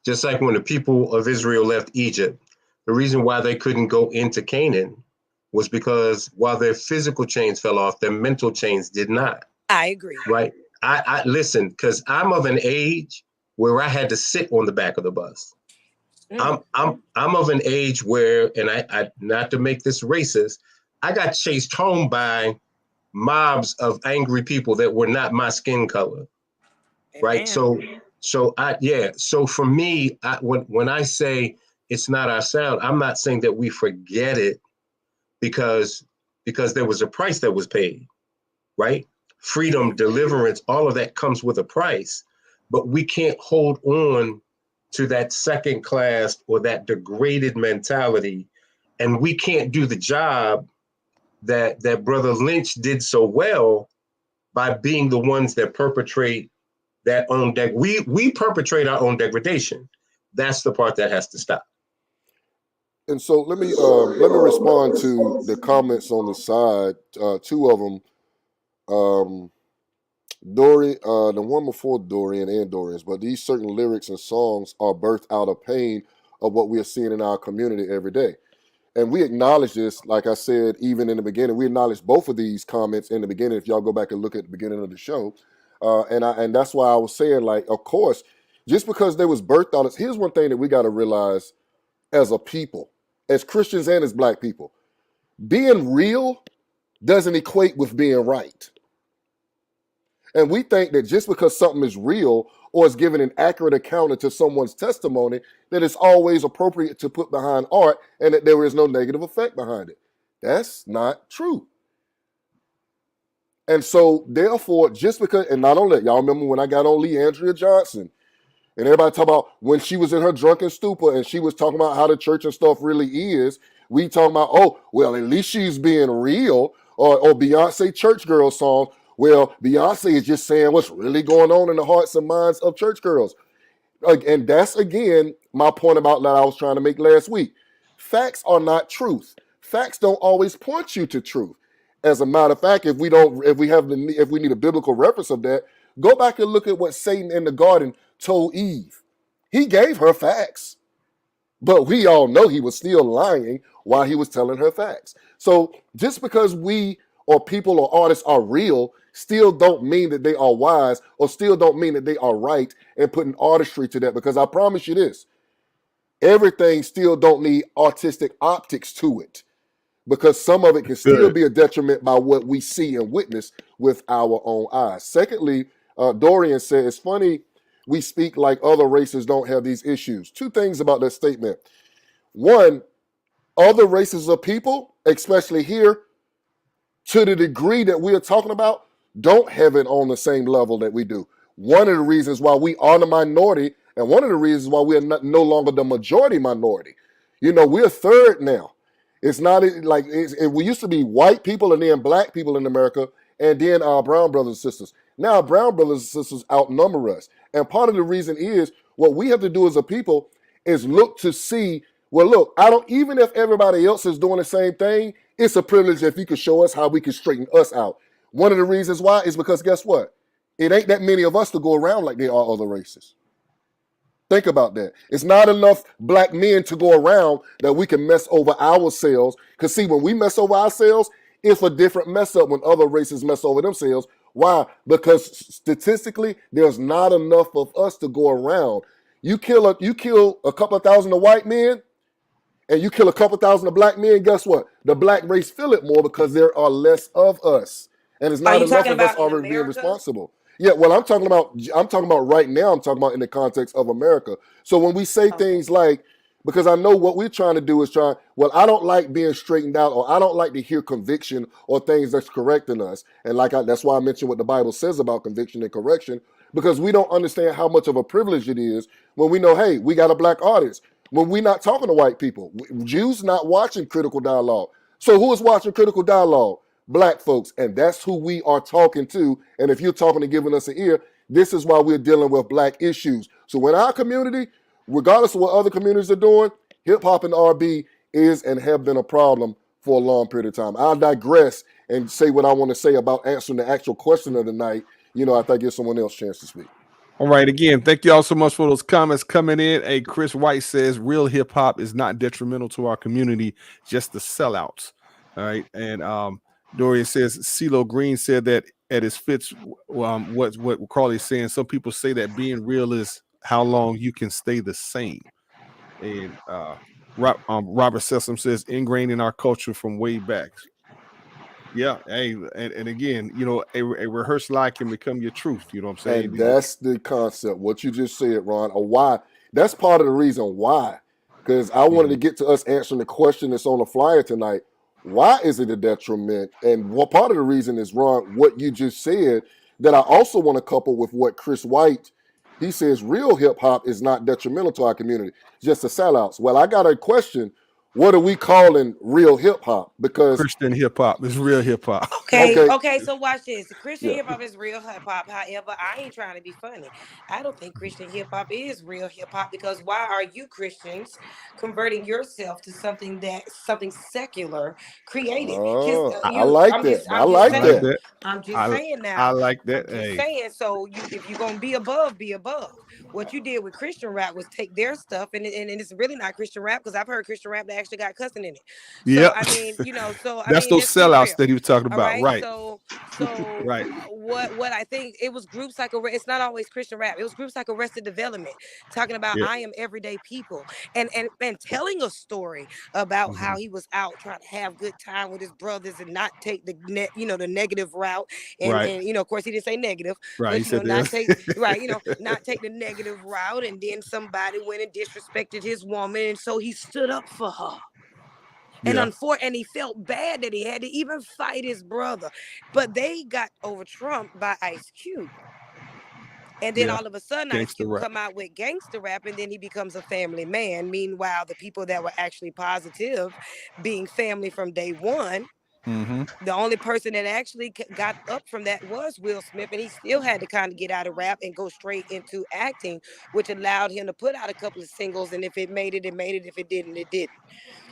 just like when the people of Israel left Egypt, the reason why they couldn't go into Canaan was because while their physical chains fell off, their mental chains did not. I agree. Right. I listen, because I'm of an age where I had to sit on the back of the bus. I'm of an age where, and I not to make this racist, I got chased home by mobs of angry people that were not my skin color. Amen. Right. So for me, when I say it's not our sound, I'm not saying that we forget it because there was a price that was paid. Right. Freedom, deliverance, all of that comes with a price, but we can't hold on to that second class or that degraded mentality, and we can't do the job that Brother Lynch did so well by being the ones that perpetrate that own we perpetrate our own degradation. That's the part that has to stop. And so let me respond to the comments on the side. Two of them, the one before Dorian and Dorian's, but these certain lyrics and songs are birthed out of pain of what we are seeing in our community every day. And we acknowledge this, like I said, even in the beginning. We acknowledge both of these comments in the beginning. If y'all go back and look at the beginning of the show, and that's why I was saying, like, of course, just because they was birthed out. Here's one thing that we got to realize as a people, as Christians and as Black people: being real doesn't equate with being right. And we think that just because something is real or is giving an accurate account to someone's testimony, that it's always appropriate to put behind art and that there is no negative effect behind it. That's not true. And so, therefore, just because, and not only that, y'all remember when I got on Lee Andrea Johnson, and everybody talk about when she was in her drunken stupor and she was talking about how the church and stuff really is, we talking about, oh, well, at least she's being real, or Beyonce church girl song. Well, Beyonce is just saying what's really going on in the hearts and minds of church girls. And that's, again, my point about that I was trying to make last week. Facts are not truth. Facts don't always point you to truth. As a matter of fact, if we need a biblical reference of that, go back and look at what Satan in the garden told Eve. He gave her facts, but we all know he was still lying while he was telling her facts. So just because we or people or artists are real still don't mean that they are wise, or still don't mean that they are right, and putting artistry to that. Because I promise you this, everything still don't need artistic optics to it, because some of it can still be a detriment by what we see and witness with our own eyes. Secondly, Dorian said, it's funny we speak like other races don't have these issues. Two things about that statement. One, other races of people, especially here, to the degree that we are talking about, don't have it on the same level that we do. One of the reasons why we are the minority, and one of the reasons why we are no longer the majority minority. You know, we're third now. It's not like we used to be white people and then Black people in America, and then our brown brothers and sisters. Now our brown brothers and sisters outnumber us. And part of the reason is what we have to do as a people is look to see, well, look, even if everybody else is doing the same thing, it's a privilege if you could show us how we can straighten us out. One of the reasons why is because guess what? It ain't that many of us to go around like there are other races. Think about that. It's not enough Black men to go around that we can mess over ourselves. Because see, when we mess over ourselves, it's a different mess up when other races mess over themselves. Why? Because statistically, there's not enough of us to go around. You kill a couple of thousand of white men, and you kill a couple thousand of Black men, guess what? The Black race feel it more because there are less of us. And it's not enough of us already being responsible. Yeah, well, I'm talking about right now, I'm talking about in the context of America. So when we say things like, because I know what we're trying to do is well, I don't like being straightened out, or I don't like to hear conviction or things that's correcting us. And that's why I mentioned what the Bible says about conviction and correction, because we don't understand how much of a privilege it is when we know, hey, we got a Black audience. When we're not talking to white people, Jews not watching Critical Dialogue. So who is watching Critical Dialogue? Black folks, and that's who we are talking to. And if you're talking and giving us an ear, this is why we're dealing with Black issues. So when our community, regardless of what other communities are doing, hip hop and R&B is and have been a problem for a long period of time. I'll digress and say what I want to say about answering the actual question of the night, after I give someone else a chance to speak. All right. Again, thank you all so much for those comments coming in. Hey, Chris White says real hip hop is not detrimental to our community, just the sellouts. All right. And Dorian says CeeLo Green said that at his fits, what Crawley's saying. Some people say that being real is how long you can stay the same. And Robert Sessom says ingrained in our culture from way back. Yeah, hey, and again, a rehearsed lie can become your truth. You know what I'm saying? And that's the concept. What you just said, Ron, or why. That's part of the reason why. Because I wanted to get to us answering the question that's on the flyer tonight. Why is it a detriment? And what part of the reason is, Ron, what you just said, that I also want to couple with what Chris White He says real hip hop is not detrimental to our community, just the sellouts. Well, I got a question. What are we calling real hip hop? Because Christian hip hop is real hip hop. Okay, okay, okay, so watch this. Christian yeah, hip hop is real hip hop. However, I ain't trying to be funny. I don't think Christian hip hop is real hip hop because why are you Christians converting yourself to something secular created? I I, like that. I I'm just I like like saying. that. that. I'm just I saying I now. like that. I'm just Hey, saying. So if you're gonna be above, be above. What you did with Christian rap was take their stuff and it's really not Christian rap because I've heard Christian rap that actually got cussing in it. So yep. I mean, That's those let's be real. sellouts that he was talking All about. right. Right. So Right. what I think it was groups like it's not always Christian rap. It was groups like Arrested Development talking about Yeah. I am everyday people and telling a story about Hmm. how he was out trying to have good time with his brothers and not take the negative route Right. and of course he didn't say negative, Right. He but said not this. take right, not take the negative route and then somebody went and disrespected his woman and so he stood up for her. And Yeah. and he felt bad that he had to even fight his brother. But they got over Trump by Ice Cube. And then Yeah. all of a sudden, Ice Gangster Cube rap. come out with gangster rap, and then he becomes a family man. Meanwhile, the people that were actually positive, being family from day one, Mm-hmm. the only person that actually got up from that was Will Smith, and he still had to kind of get out of rap and go straight into acting, which allowed him to put out a couple of singles. And if it made it, it made it. If it didn't, it didn't.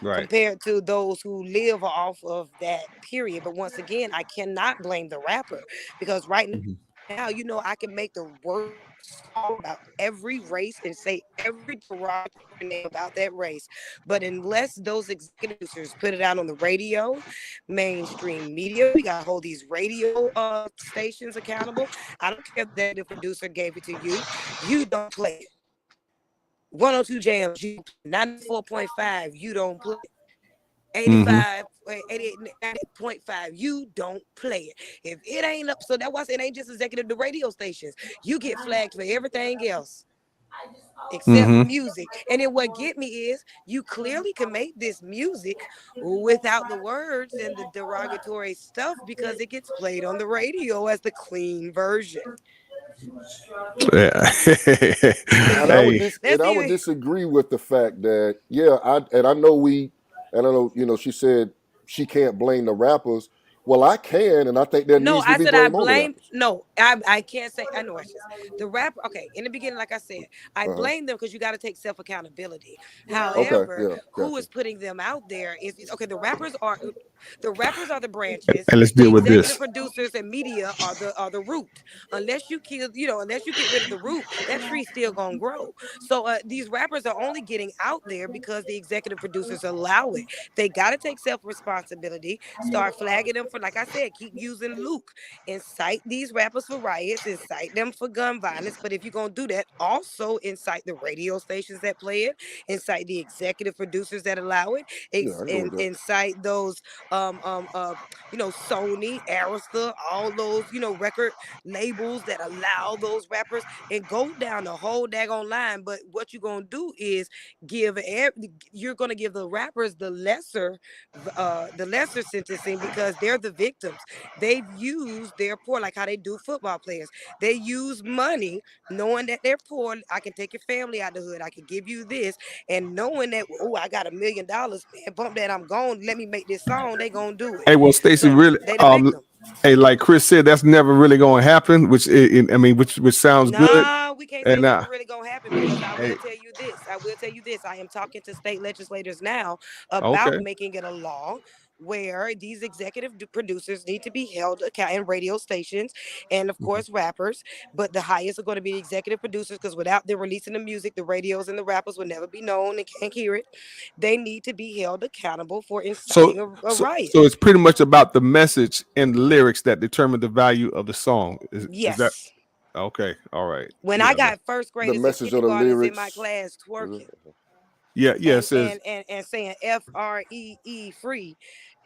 Right. Compared to those who live off of that period. But once again, I cannot blame the rapper because right Mhm. now, I can make the worst song about every race and say every derogatory name about that race. But unless those executive producers put it out on the radio, mainstream media, we got to hold these radio stations accountable. I don't care if the producer gave it to you. You don't play it. 102 jams, you 94.5, you don't play it. Mm-hmm. 85, 88.5, you don't play it. If it ain't up, so that's why I said it ain't just executive the radio stations. You get flagged for everything else except Mm-hmm. music. And then what get me is you clearly can make this music without the words and the derogatory stuff because it gets played on the radio as the clean version. Yeah. And I would Hey. and Let's I would see. disagree with the fact that I know and I know she said she can't blame the rappers. Well, I can, and I think there No, needs to I be said I blame on the blame. rappers. No, I can't say. I know it's just the rapper. Okay, in the beginning, like I said, I Uh huh. blame them because you got to take self accountability. Okay, However, yeah, who gotcha. is putting them out there is okay. The rappers are the branches. And let's The deal with executive this. producers and media are the root. Unless you get rid of the root, that tree's still gonna grow. So these rappers are only getting out there because the executive producers allow it. They got to take self responsibility. Start flagging them for, like I said, keep using Luke. Incite these rappers for riots, incite them for gun violence. But if you're gonna do that, also incite the radio stations that play it, incite the executive producers that allow it, Yeah, I go with that. incite those Sony, Arista, all those, record labels that allow those rappers and go down the whole daggone line. But what you're gonna do is you're gonna give the rappers the lesser sentencing because they're the victims. They've used their poor, like how they do football players. They use money knowing that they're poor. I can take your family out the hood. I can give you this. And knowing that, oh, I got $1 million, man, bump that, I'm gone. Let me make this song. They gonna do it. Hey, well, Stacey, So really, they the victim. hey, like Chris said, that's never really going to happen. Which sounds good. Nah, we can't say And it's never really gonna happen because I will hey, tell you this. I will tell you this. I am talking to state legislators now about okay. making it a law where these executive producers need to be held accountable in radio stations and of Mhm. course rappers, but the highest are going to be the executive producers because without them releasing the music, the radios and the rappers will never be known and can't hear it. They need to be held accountable for So, inciting a so, riot. so it's pretty much about the message and the lyrics that determine the value of the song. Is that Yes. okay? All right. When Yeah. I got first The graders and message of the kindergartners in my lyrics. class Was twerking Yeah. Yeah. It and says. and and, and saying free, free,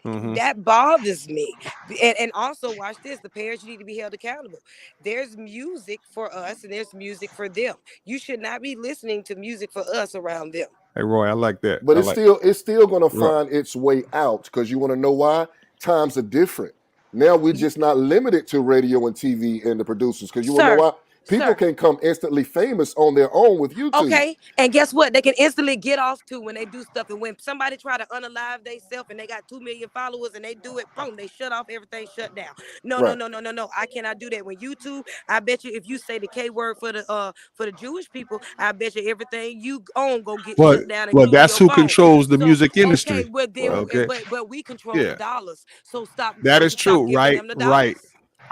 Mhm. that bothers me. And also watch this, the parents, you need to be held accountable. There's music for us and there's music for them. You should not be listening to music for us around them. Hey, Roy, I like that. But I like. it's still gonna Right. find its way out because you want to know why? Times are different. Now we're just not limited to radio and TV and the producers because you want to know Sir, why? People Sir. can come instantly famous on their own with YouTube. Okay, and guess what? They can instantly get off too when they do stuff. And when somebody try to unalive themselves and they got 2 million followers and they do it, boom, they shut off everything, shut down. No, no, Right. no, no, no, no. I cannot do that. When YouTube, I bet you if you say the K word for the Jewish people, I bet you everything you own go get Well, shut down, well, including that's your who phone. controls the So music okay, industry. well then, Right. Okay. but we control the Yeah, dollars. So stop, that is stop true. giving Right. them the Right. dollars.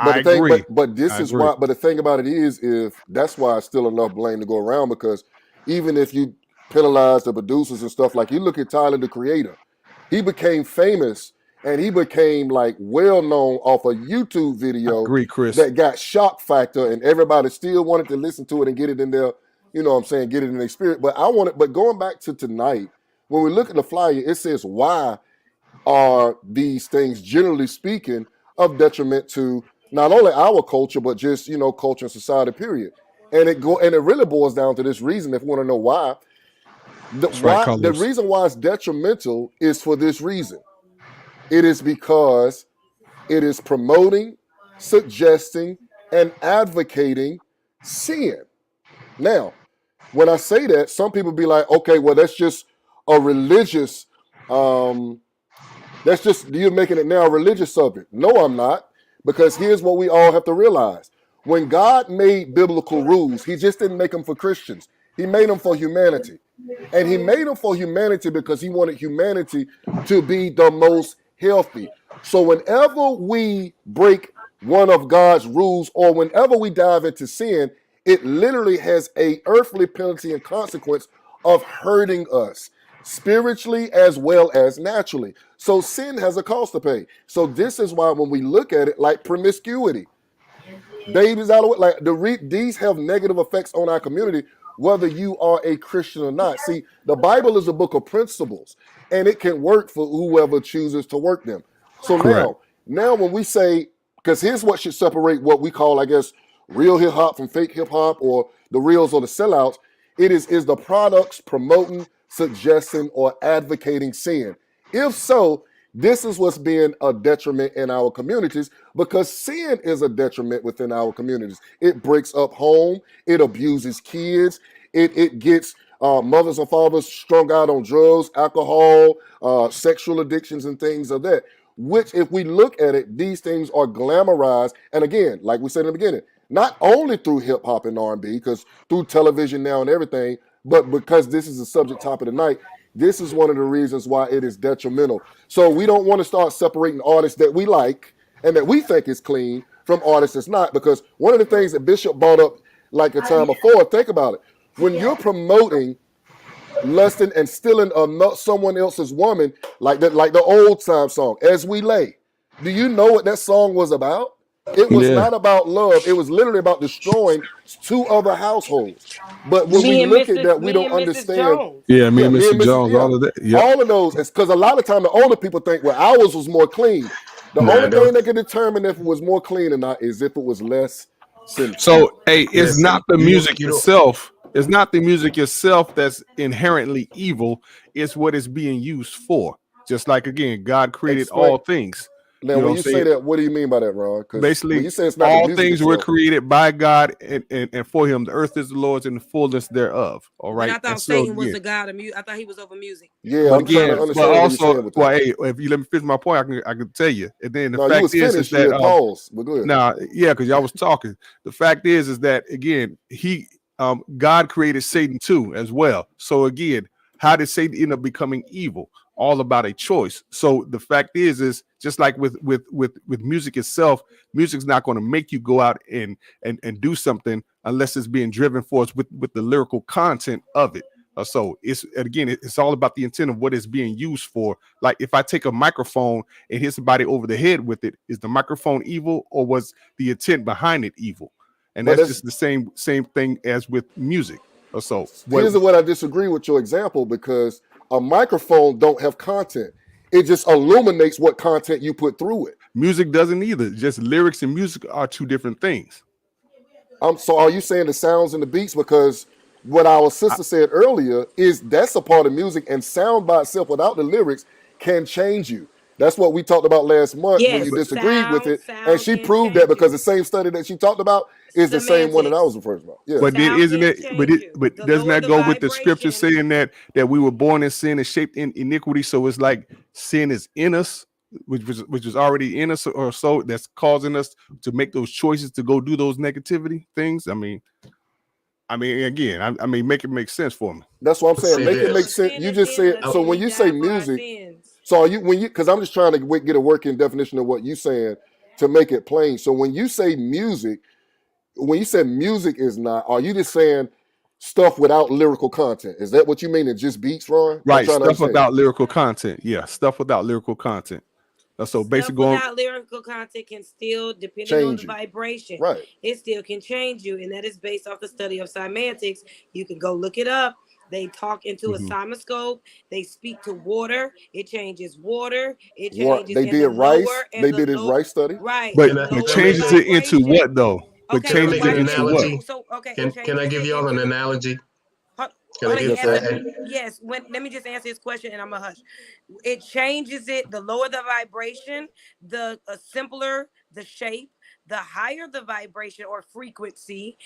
But I the thing, agree. but this I is agree. why. But the thing about it is, if that's why it's still enough blame to go around, because even if you penalize the producers and stuff, like you look at Tyler the Creator, he became famous and he became like well known off a YouTube I video agree, Chris. that got shock factor, and everybody still wanted to listen to it and get it in their, you know what I'm saying, get it in their spirit. But I want it. But going back to tonight, when we look at the flyer, it says why are these things, generally speaking, of detriment to not only our culture but just culture and society. Period. And it really boils down to this reason. If you want to know why, That's right, the Carlos. reason why it's detrimental is for this reason. It is because it is promoting, suggesting, and advocating sin. Now, when I say that, some people be like, okay, well, that's just a religious that's just you're making it now a religious subject. No, I'm not. Because here's what we all have to realize. When God made biblical rules, he just didn't make them for Christians. He made them for humanity. And he made them for humanity because he wanted humanity to be the most healthy. So whenever we break one of God's rules or whenever we dive into sin, it literally has a earthly penalty and consequence of hurting us spiritually as well as naturally. So sin has a cost to pay. So this is why when we look at it like promiscuity, babies out of it, like these have negative effects on our community, whether you are a Christian or not. See, the Bible is a book of principles, and it can work for whoever chooses to work them. So Correct. now when we say, because here's what should separate what we call, I guess, real hip hop from fake hip hop, or the reals or the sellouts. It is the products promoting, suggesting, or advocating sin. If so, this is what's being a detriment in our communities, because sin is a detriment within our communities. It breaks up home. It abuses kids. It gets mothers and fathers strung out on drugs, alcohol, sexual addictions, and things of that. Which, if we look at it, these things are glamorized. And again, like we said in the beginning, not only through hip hop and R&B, because through television now and everything, but because this is the subject topic tonight, this is one of the reasons why it is detrimental. So we don't want to start separating artists that we like and that we think is clean from artists that's not. Because one of the things that Bishop brought up like a time before, think about it. When you're promoting lusting and stealing someone else's woman, like the old time song, As We Lay, do you know what that song was about? It was Yeah. not about love. It was literally about destroying two other households. But when we look at that, we Me don't and Mrs. understand. Jones. Yeah, me Yeah, and me and Mr. Mrs. Jones, Yeah, all of that. Yep. all of those. It's because a lot of time the older people think, well, ours was more clean. The No, only I don't. thing that can determine if it was more clean or not is if it was less sinful. So, hey, it's Listen, not the you don't. music You don't. itself. It's not the music itself that's inherently evil. It's what it's being used for. Just like, again, God created Explain. all things. Now, You know when what I'm you say saying? that, what do you mean by that, Ron? Because when Basically, you say it's not the all music things were itself, created by God and for him. The earth is the Lord's and the fullness thereof. All And I right. thought And so Satan was again, the god of music. I thought he was over music. yeah, but I'm trying to again, but understand what you're saying also, with well, that. hey, if you let me finish my point, I can tell you. And then the No, you fact was is finished. that Yeah, pause. But go ahead. now, yeah, because y'all was talking. The fact is that again, God created Satan too as well. So again, how did Satan end up becoming evil? All about a choice. So the fact is just like with music itself, music's not going to make you go out and do something unless it's being driven forth with the lyrical content of it. So it's all about the intent of what it's being used for. Like if I take a microphone and hit somebody over the head with it, is the microphone evil or was the intent behind it evil? And But that's that's just the same thing as with music. So what here's what I disagree with your example, because a microphone don't have content. It just illuminates what content you put through it. music doesn't either. Just lyrics and music are two different things. So are you saying the sounds and the beats? Because what our sister said earlier is that's a part of music, and sound by itself without the lyrics can change you. That's what we talked about last month when Yes, you disagreed with it, and sound she can proved that change because you. the same study that she talked about is the same one that I was Semantics. referring about. Yeah. But then Sound isn't can it? change you. But The doesn't lower that the go with the scripture vibration. saying that we were born in sin and shaped in iniquity? So it's like sin is in us, which is already in us, or so that's causing us to make those choices to go do those negativity things. I mean, again, I mean, make it make sense for me. That's what I'm saying. Say Make it make this. sense. Sin You is just in said us, so and when he you say died for our music. sins. So are you when you because I'm just trying to get a working definition of what you saying to make it plain. So when you say music, when you said music is not, are you just saying stuff without lyrical content? Is that what you mean? It just beats, Ron? I'm Right, trying to stuff understand. without lyrical content. Yeah, stuff without lyrical content. So Stuff basically, going without lyrical content can still, depending on the Change you. vibration, Right. it still can change you. And that is based off the study of semantics. You can go look it up. They talk into a semiscope. They speak to water. It changes water. It What changes they in did the rice, lower and they the did his low. rice study. Right. but The Can but I lower the make changes a it into vibration. what though? But Okay, can I so make changes an it watch into this. what? analogy? So okay, it Can I changes give it y'all an into. analogy? Hold, Can I hold on, give Yes, yes, sir. yes. Let me just answer his question, and I'm gonna hush. It changes it. The lower the vibration, the simpler the shape. The higher the vibration or frequency,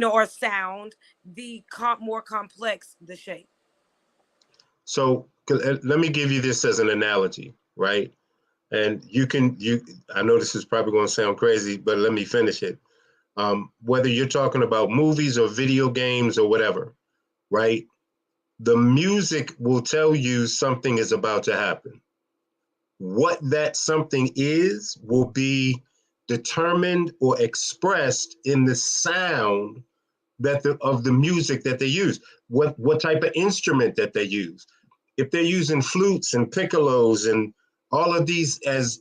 or sound, the more complex the shape. So let me give you this as an analogy, right? And I know this is probably going to sound crazy, but let me finish it. Whether you're talking about movies or video games or whatever, right? The music will tell you something is about to happen. What that something is will be determined or expressed in the sound of the music that they use. What type of instrument that they use. If they're using flutes and piccolos and all of these as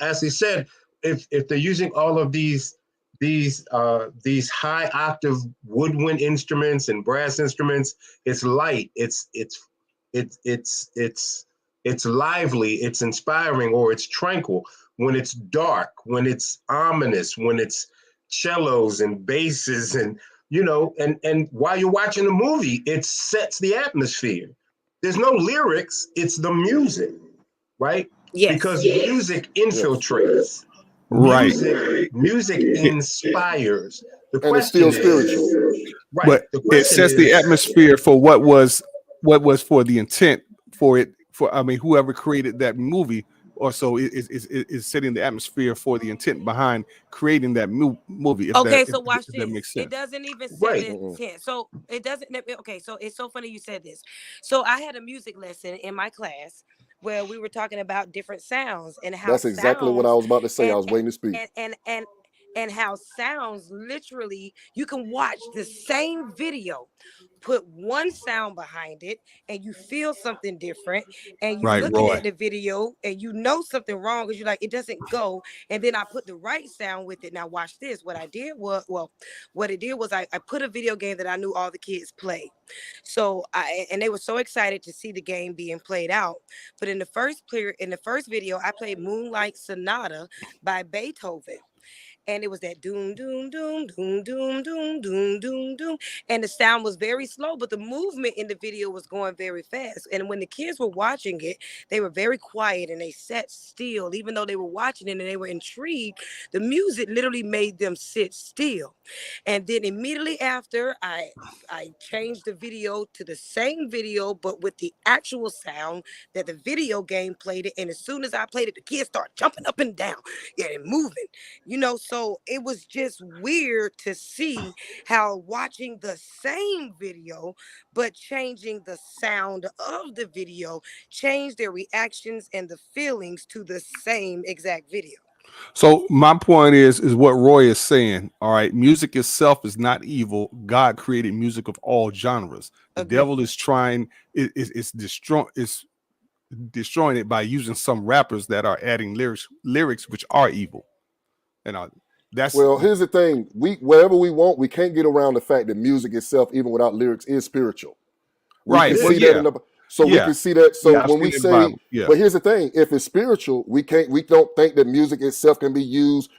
Ashley said, if they're using all of these high octave woodwind instruments and brass instruments, it's light, it's lively, it's inspiring, or it's tranquil. When it's dark, when it's ominous, when it's cellos and basses, and and while you're watching the movie, it sets the atmosphere. There's no lyrics, it's the music, right? Yes. Because music Yes. Right. Music inspires. The And it's still question spiritual. is, right? But The it question sets the is, atmosphere for what was for the intent for it for I mean whoever created that movie or so is setting the atmosphere for the intent behind creating that movie if that Okay, if, so watch if that this. makes It sense. doesn't even set right? the intent. So it doesn't. Okay, so it's so funny you said this. So I had a music lesson in my class where we were talking about different sounds and how That's exactly what I sounds was about to say. I and was waiting to speak. and and and and how sounds literally you can watch the same video, put one sound behind it, and you feel something different, and you Right, looking Roy. at the video and you know something wrong because you're like, it doesn't go. And then I put the right sound with it. Now watch this. What I did was, what it did was I put a video game that I knew all the kids play. So and they were so excited to see the game being played out. But in the first video, I played Moonlight Sonata by Beethoven. And it was that doom, doom, doom, doom, doom, doom, doom, doom, doom. And the sound was very slow, but the movement in the video was going very fast. And when the kids were watching it, they were very quiet and they sat still, even though they were watching it and they were intrigued. The music literally made them sit still. And then immediately after, I changed the video to the same video, but with the actual sound that the video game played it. And as soon as I played it, the kids start jumping up and down and moving. So it was just weird to see how watching the same video but changing the sound of the video changed their reactions and the feelings to the same exact video. So my point is what Roy is saying. All right, music itself is not evil. God created music of all genres. The Agreed. devil is trying is destroying it by using some rappers that are adding lyrics which are evil. And that's Well, here's the thing: we wherever we want, we can't get around the fact that music itself, even without lyrics, is spiritual. We right. can Well, see that yeah, in the so we yeah, can see that. So yeah. I've when seen we it in the say, Bible. Yeah, but here's the thing: if it's spiritual, we don't think that music itself can be used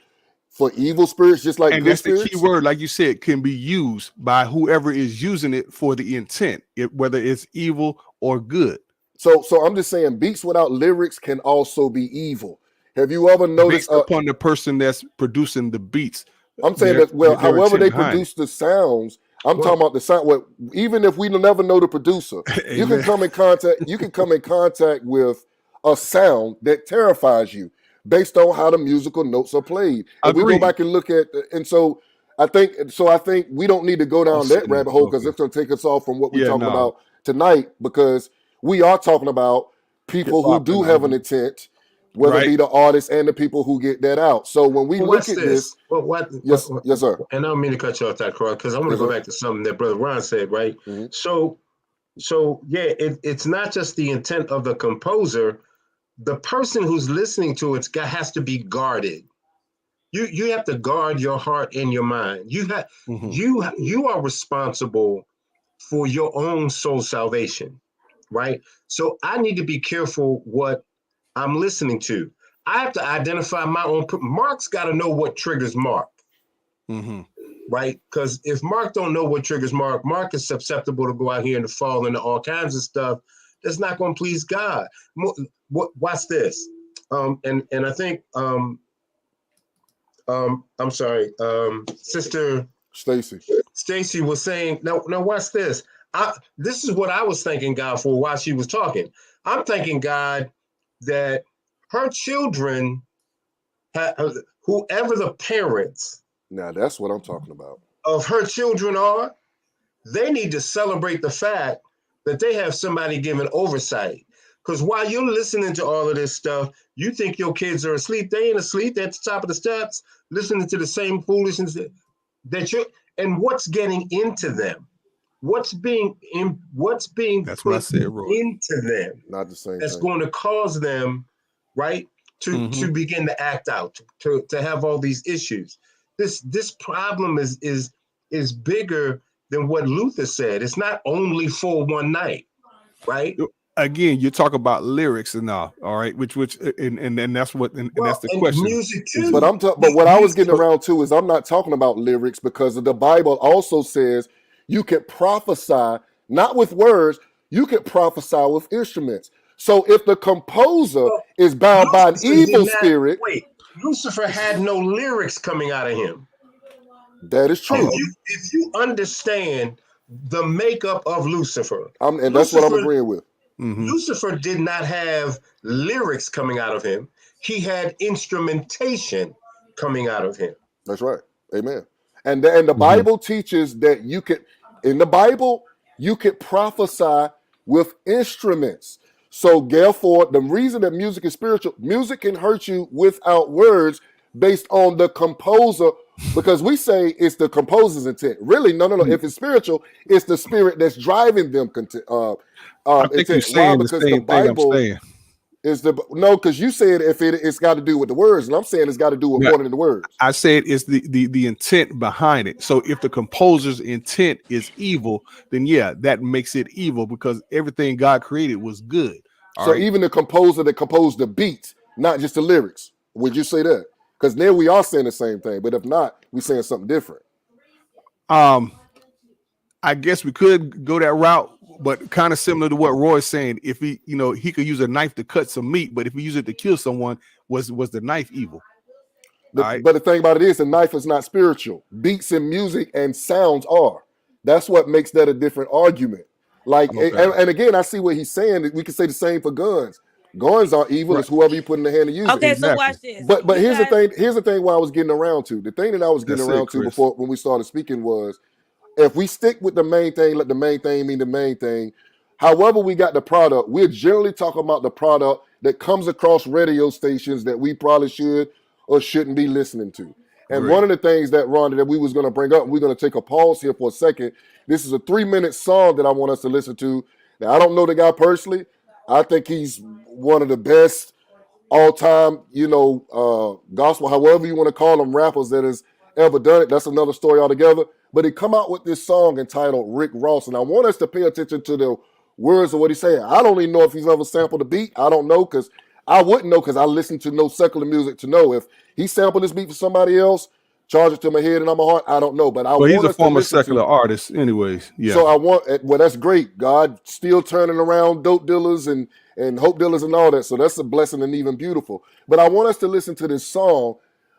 for evil spirits, just like and good that's the key spirits. word, like you said, can be used by whoever is using it for the intent, whether it's evil or good. So I'm just saying, beats without lyrics can also be evil. Have you ever noticed? Based upon the person that's producing the beats, I'm saying that, well, their however intent they behind produce the sounds, I'm Well, talking about the sound. Well, even if we never know the producer, it. you can Amen. come in contact. You can come in contact with a sound that terrifies you based on how the musical notes are played. If we go Agreed. back and look at, and so I think we don't need to go Oh, down that sinner. rabbit hole because Okay. it's going to take us off from what we're Yeah. talking No. about tonight, because we are talking about Hip people who hop do and have an R&B. intent, whether it Right. be the artists and the people who get that out. So when we well, look what's at this, this? Well, yes, yes, sir. and I don't mean to cut you off that, Carl, because I want to Yes, go sir. back to something that Brother Ron said, right? Mm-hmm. So yeah, it's not just the intent of the composer. The person who's listening to has to be guarded. You have to guard your heart and your mind. Mm-hmm. You are responsible for your own soul salvation, right? So I need to be careful what I'm listening to. I have to identify my own. Mark's got to know what triggers Mark, Mm-hmm. right? Because if Mark don't know what triggers Mark, Mark is susceptible to go out here and to fall into all kinds of stuff that's not going to please God. Watch this. And I think I'm sorry, Sister Stacy. Stacy was saying, now watch this. This is what I was thanking God for while she was talking. I'm thanking God that her children, whoever the parents Now that's what I'm talking about. of her children are, they need to celebrate the fact that they have somebody giving oversight. Because while you're listening to all of this stuff, you think your kids are asleep. They ain't asleep. They're at the top of the steps, listening to the same foolishness that you're. And what's getting into them? What's being That's what I put said, Roy. into them Not the same that's thing. going to cause them, right, to begin to act out, to have all these issues. This problem is bigger than what Luther said. It's not only for one night, right? Again, you talk about lyrics and all right, which and that's what and that's the And question. music Is too. But what I was Music, getting around to is I'm not talking about lyrics, because the Bible also says you can prophesy not with words, you can prophesy with instruments. So if the composer well, is bound by an Lucifer did evil not spirit, wait. Lucifer had no lyrics coming out of him. that is true. If you understand the makeup of Lucifer, And that's what I'm agreeing with. Lucifer did not have lyrics coming out of him. He had instrumentation coming out of him. That's right. Amen. And the Bible teaches that in the Bible, you could prophesy with instruments. So therefore, the reason that music is spiritual, music can hurt you without words based on the composer, because we say it's the composer's intent. Really, no. If it's spiritual, it's the spirit that's driving them I think you're intent. Why? saying the Because the same thing I'm Bible saying. is because you said if it's got to do with the words, and I'm saying it's got to do with Yeah, more than the words. I said it's the intent behind it. So if the composer's intent is evil, then yeah, that makes it evil, because everything God created was good. All So right. even the composer that composed the beat, not just the lyrics, would you say that? Because there we are saying the same thing, but if not, we're saying something different. I guess we could go that route, but kind of similar to what Roy's saying. If he could use a knife to cut some meat, but if he used it to kill someone, was the knife evil? All right. But the thing about it is, the knife is not spiritual. Beats and music and sounds are. That's what makes that a different argument. Like, Okay. and again, I see what he's saying. We can say the same for guns. Guns are evil. Right. It's whoever you put in the hand to use Okay, it. so Exactly. watch this. But You here's the guys- thing. Here's the thing. Why I was getting around to the thing that I was getting That's it, around to Chris. before when we started speaking was, if we stick with the main thing, let the main thing mean the main thing. However, we got the product, we're generally talking about the product that comes across radio stations that we probably should or shouldn't be listening to. And Great. one of the things that, Ron, that we was going to bring up, we're going to take a pause here for a second. This is a 3-minute song that I want us to listen to. Now, I don't know the guy personally. I think he's one of the best all-time, gospel, however you want to call them, rappers that has ever done it. That's another story altogether. But he come out with this song entitled Rick Ross, and I want us to pay attention to the words of what he's saying. I don't even know if he's ever sampled a beat. I don't know, because I wouldn't know, because I listen to no secular music to know. If he sampled this beat for somebody else, charge it to my head and on my heart? I don't know, but I Well, he's want a us to former listen secular to. artist, anyways. Yeah. So I want, well, that's great. God still turning around dope dealers and hope dealers and all that. So that's a blessing and even beautiful. But I want us to listen to this song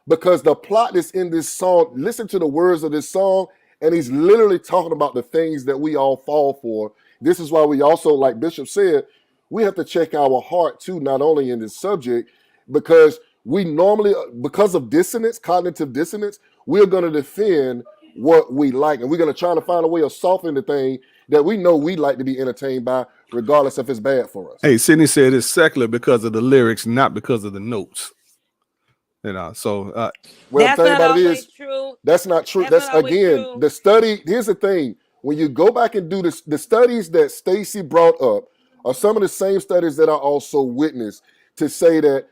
because the plot that's in this song, listen to the words of this song, and he's literally talking about the things that we all fall for. This is why we also, like Bishop said, we have to check our heart too, not only in this subject, because we normally, because of dissonance, cognitive dissonance, we're going to defend what we like, and we're going to try to find a way of softening the thing that we know we like to be entertained by, regardless if it's bad for us. Hey, Sydney said it's secular because of the lyrics, not because of the notes. So Well, the That's thing not about it always is, true. that's not true. That's That's, not always again, true. the study. Here's the thing: when you go back and do this, the studies that Stacy brought up are some of the same studies that I also witnessed to say that.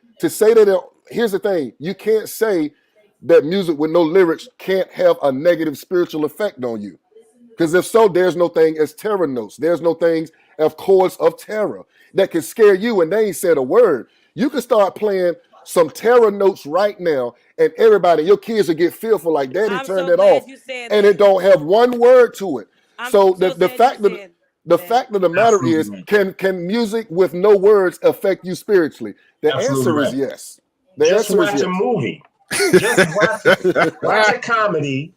Here's the thing: you can't say that music with no lyrics can't have a negative spiritual effect on you. Because if so, there's no thing as terror notes. There's no things of chords of terror that can scare you and they ain't said a word. You can start playing some terror notes right now, and everybody, your kids will get fearful like, Daddy, I'm turn so that off. glad you said And it that. don't have one word to it. I'm So so the glad you fact that said the that. fact of the matter is, Absolutely can music with no words affect you spiritually? The absolutely answer is right. yes. The Just answer is watch a yes. movie. Just watch a comedy.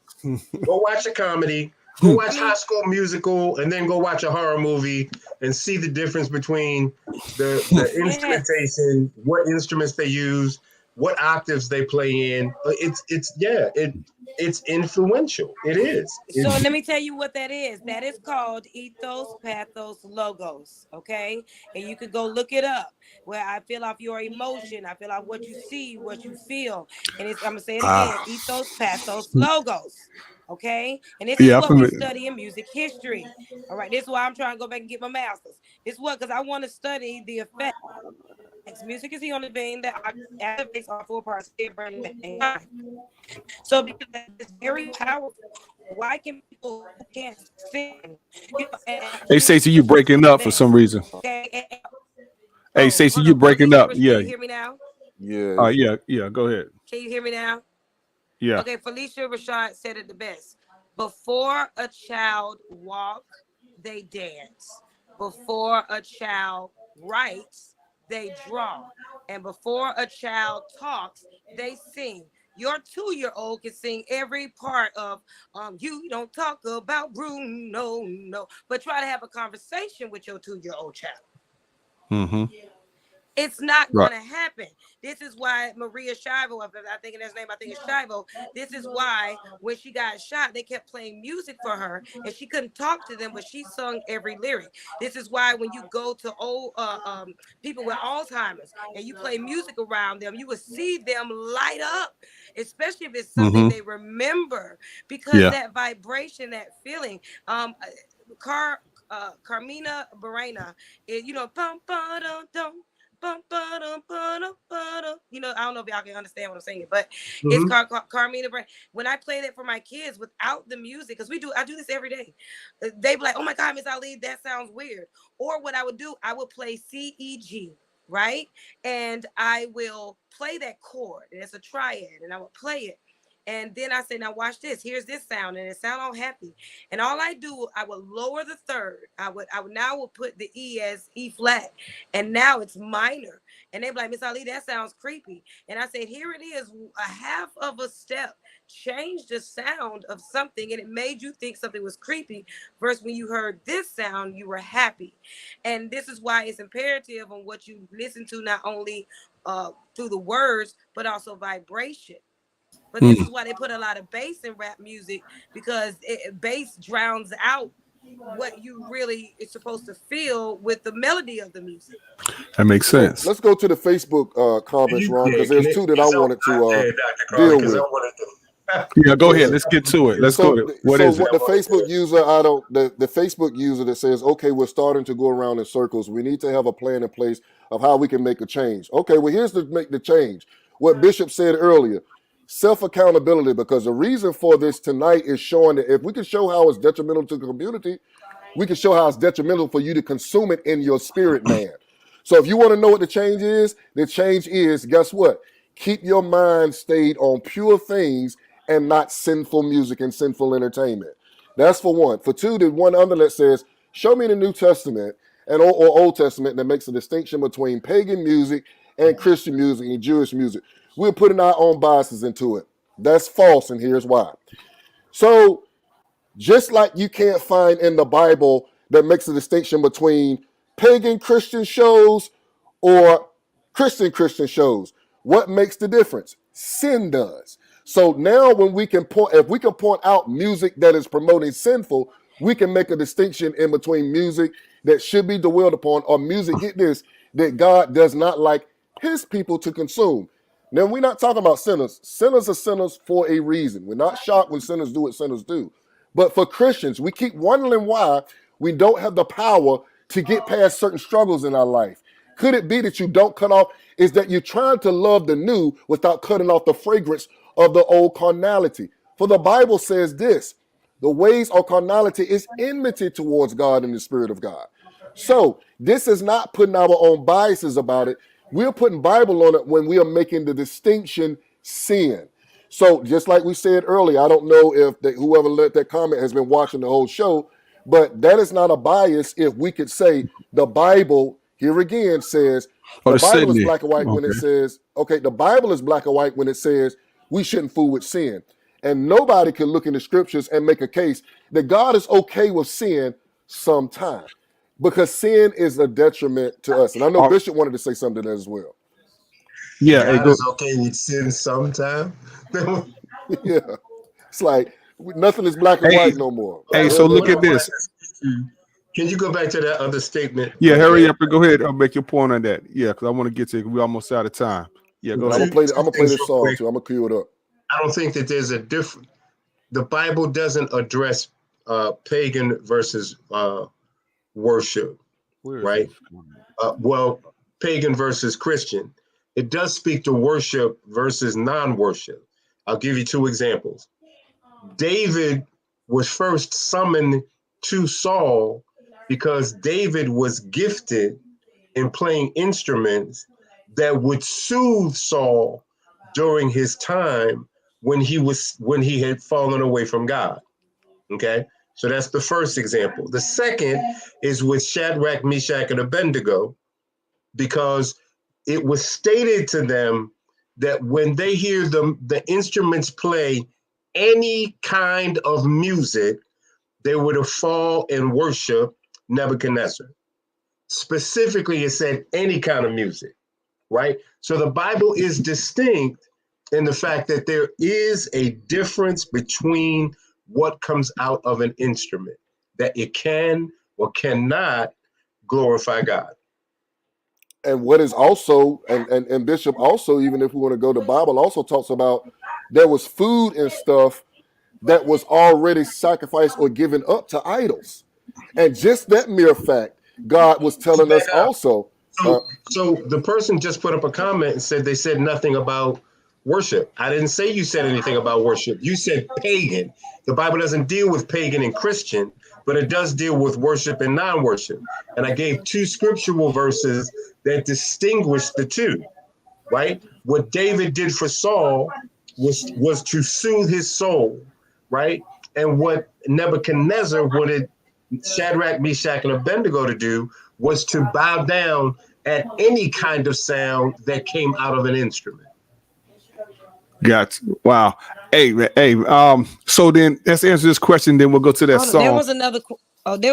Go watch a comedy. Go I watch mean, High School Musical, and then go watch a horror movie and see the difference between the yes. instrumentation, what instruments they use, what octaves they play in. It's influential. It is. So let me tell you what that is. That is called ethos, pathos, logos. Okay. And you could go look it up where I feel off your emotion. I feel off what you see, what you feel. And I'm going to say it again, ethos, pathos, logos. Okay. And this is yeah, what we familiar. study in music history. All right. This is why I'm trying to go back and get my master's. This is what, because I want to study the effects. Music is the only thing that activates all four parts of the brain at the same time. So because it's very powerful. Why can people who can't sing? And Hey, Stacey, you breaking up for some best. reason. Okay. Hey, Oh, Stacey, hold you on. breaking Felicia up. Rich, can Yeah. you hear me now? Yeah. Yeah. Go ahead. Can you hear me now? Yeah. Okay, Felicia Rashad said it the best. Before a child walk, they dance. Before a child writes, they draw. And before a child talks, they sing. Your 2-year-old can sing every part of You Don't Talk About Bruno, no. But try to have a conversation with your 2-year-old child. Mm-hmm. It's not Right. going to happen. This is why Maria Shriver, I think that's name, I think it's Shriver. This is why when she got shot, they kept playing music for her and she couldn't talk to them, but she sung every lyric. This is why when you go to old people with Alzheimer's and you play music around them, you will see them light up, especially if it's something they remember, because that vibration, that feeling. Carmina Burana, bum ba dum dum. You know, I don't know if y'all can understand what I'm saying, but it's Carmina. When I play that for my kids without the music, because I do this every day. They be like, "Oh my God, Miss Ali, that sounds weird." Or what I would do, I would play CEG, right, and I will play that chord, and it's a triad, and I would play it. And then I say, now watch this. Here's this sound, and it sound all happy. And all I do, I would lower the third. I would now put the E as E flat, and now it's minor. And they be like, Miss Ali, that sounds creepy. And I said, here it is, a half of a step. Change the sound of something, and it made you think something was creepy. Versus when you heard this sound, you were happy. And this is why it's imperative on what you listen to, not only through the words, but also vibration. But this is why they put a lot of bass in rap music, because bass drowns out what you really is supposed to feel with the melody of the music. That makes So sense. let's go to the Facebook comments, You Ron, because did. there's two that I So wanted I to did, Dr. Carly, deal because I with. wanted to. Yeah, go ahead. Yeah. Let's get to it. Let's So, go. What so is it? what the Facebook user, the Facebook user that says, okay, we're starting to go around in circles. We need to have a plan in place of how we can make a change. Okay, well, here's to make the change. What Bishop said earlier, self-accountability, because the reason for this tonight is showing that if we can show how it's detrimental to the community, we can show how it's detrimental for you to consume it in your spirit, man. So if you want to know what the change is, guess what? Keep your mind stayed on pure things and not sinful music and sinful entertainment. That's for one. For two, the one under that says, show me the New Testament or Old Testament that makes a distinction between pagan music and Christian music and Jewish music. We're putting our own biases into it. That's false, and here's why. So, just like you can't find in the Bible that makes a distinction between pagan Christian shows or Christian shows, what makes the difference? Sin does. So now when we can point, if we can point out music that is promoting sinful, we can make a distinction in between music that should be dwelled upon or music, get this, that God does not like his people to consume. Now, we're not talking about sinners. Sinners are sinners for a reason. We're not shocked when sinners do what sinners do. But for Christians, we keep wondering why we don't have the power to get past certain struggles in our life. Could it be that you don't cut off, is that you're trying to love the new without cutting off the fragrance of the old carnality? For the Bible says this, the ways of carnality is enmity towards God and the Spirit of God. So this is not putting our own biases about it. We're putting Bible on it when we are making the distinction sin. So just like we said earlier, I don't know if whoever left that comment has been watching the whole show, but that is not a bias if we could say the Bible, here again, says the Bible is black and white when it says, okay, the Bible is black and white when it says we shouldn't fool with sin. And nobody can look in the scriptures and make a case that God is okay with sin sometime, because sin is a detriment to us. And I know Bishop wanted to say something to that as well. Yeah, God is okay with sin sometime. Yeah, it's like nothing is black and white no more. Hey, so look at this. Can you go back to that other statement? Yeah, hurry up and go ahead. I'll make your point on that. Yeah, because I want to get to it. We're almost out of time. Yeah, go ahead. I'm gonna play this song too. I'm gonna cue it up. I don't think that there's a difference. The Bible doesn't address pagan versus worship, right? Well, pagan versus Christian. It does speak to worship versus non-worship. I'll give you two examples. David was first summoned to Saul because David was gifted in playing instruments that would soothe Saul during his time when he had fallen away from God. Okay, so that's the first example. The second is with Shadrach, Meshach, and Abednego, because it was stated to them that when they hear the instruments play any kind of music, they would have fall and worship Nebuchadnezzar. Specifically, it said any kind of music, right? So the Bible is distinct in the fact that there is a difference between what comes out of an instrument, that it can or cannot glorify God. And what is also, and Bishop also, even if we want to go to Bible, also talks about there was food and stuff that was already sacrificed or given up to idols. And just that mere fact, God was telling us also. So the person just put up a comment and said they said nothing about worship. I didn't say you said anything about worship. You said pagan. The Bible doesn't deal with pagan and Christian, but it does deal with worship and non-worship. And I gave two scriptural verses that distinguish the two, right? What David did for Saul was to soothe his soul, right? And what Nebuchadnezzar wanted Shadrach, Meshach, and Abednego to do was to bow down at any kind of sound that came out of an instrument. Gotcha. Wow. Hey. So then let's answer this question. Then we'll go to that song. There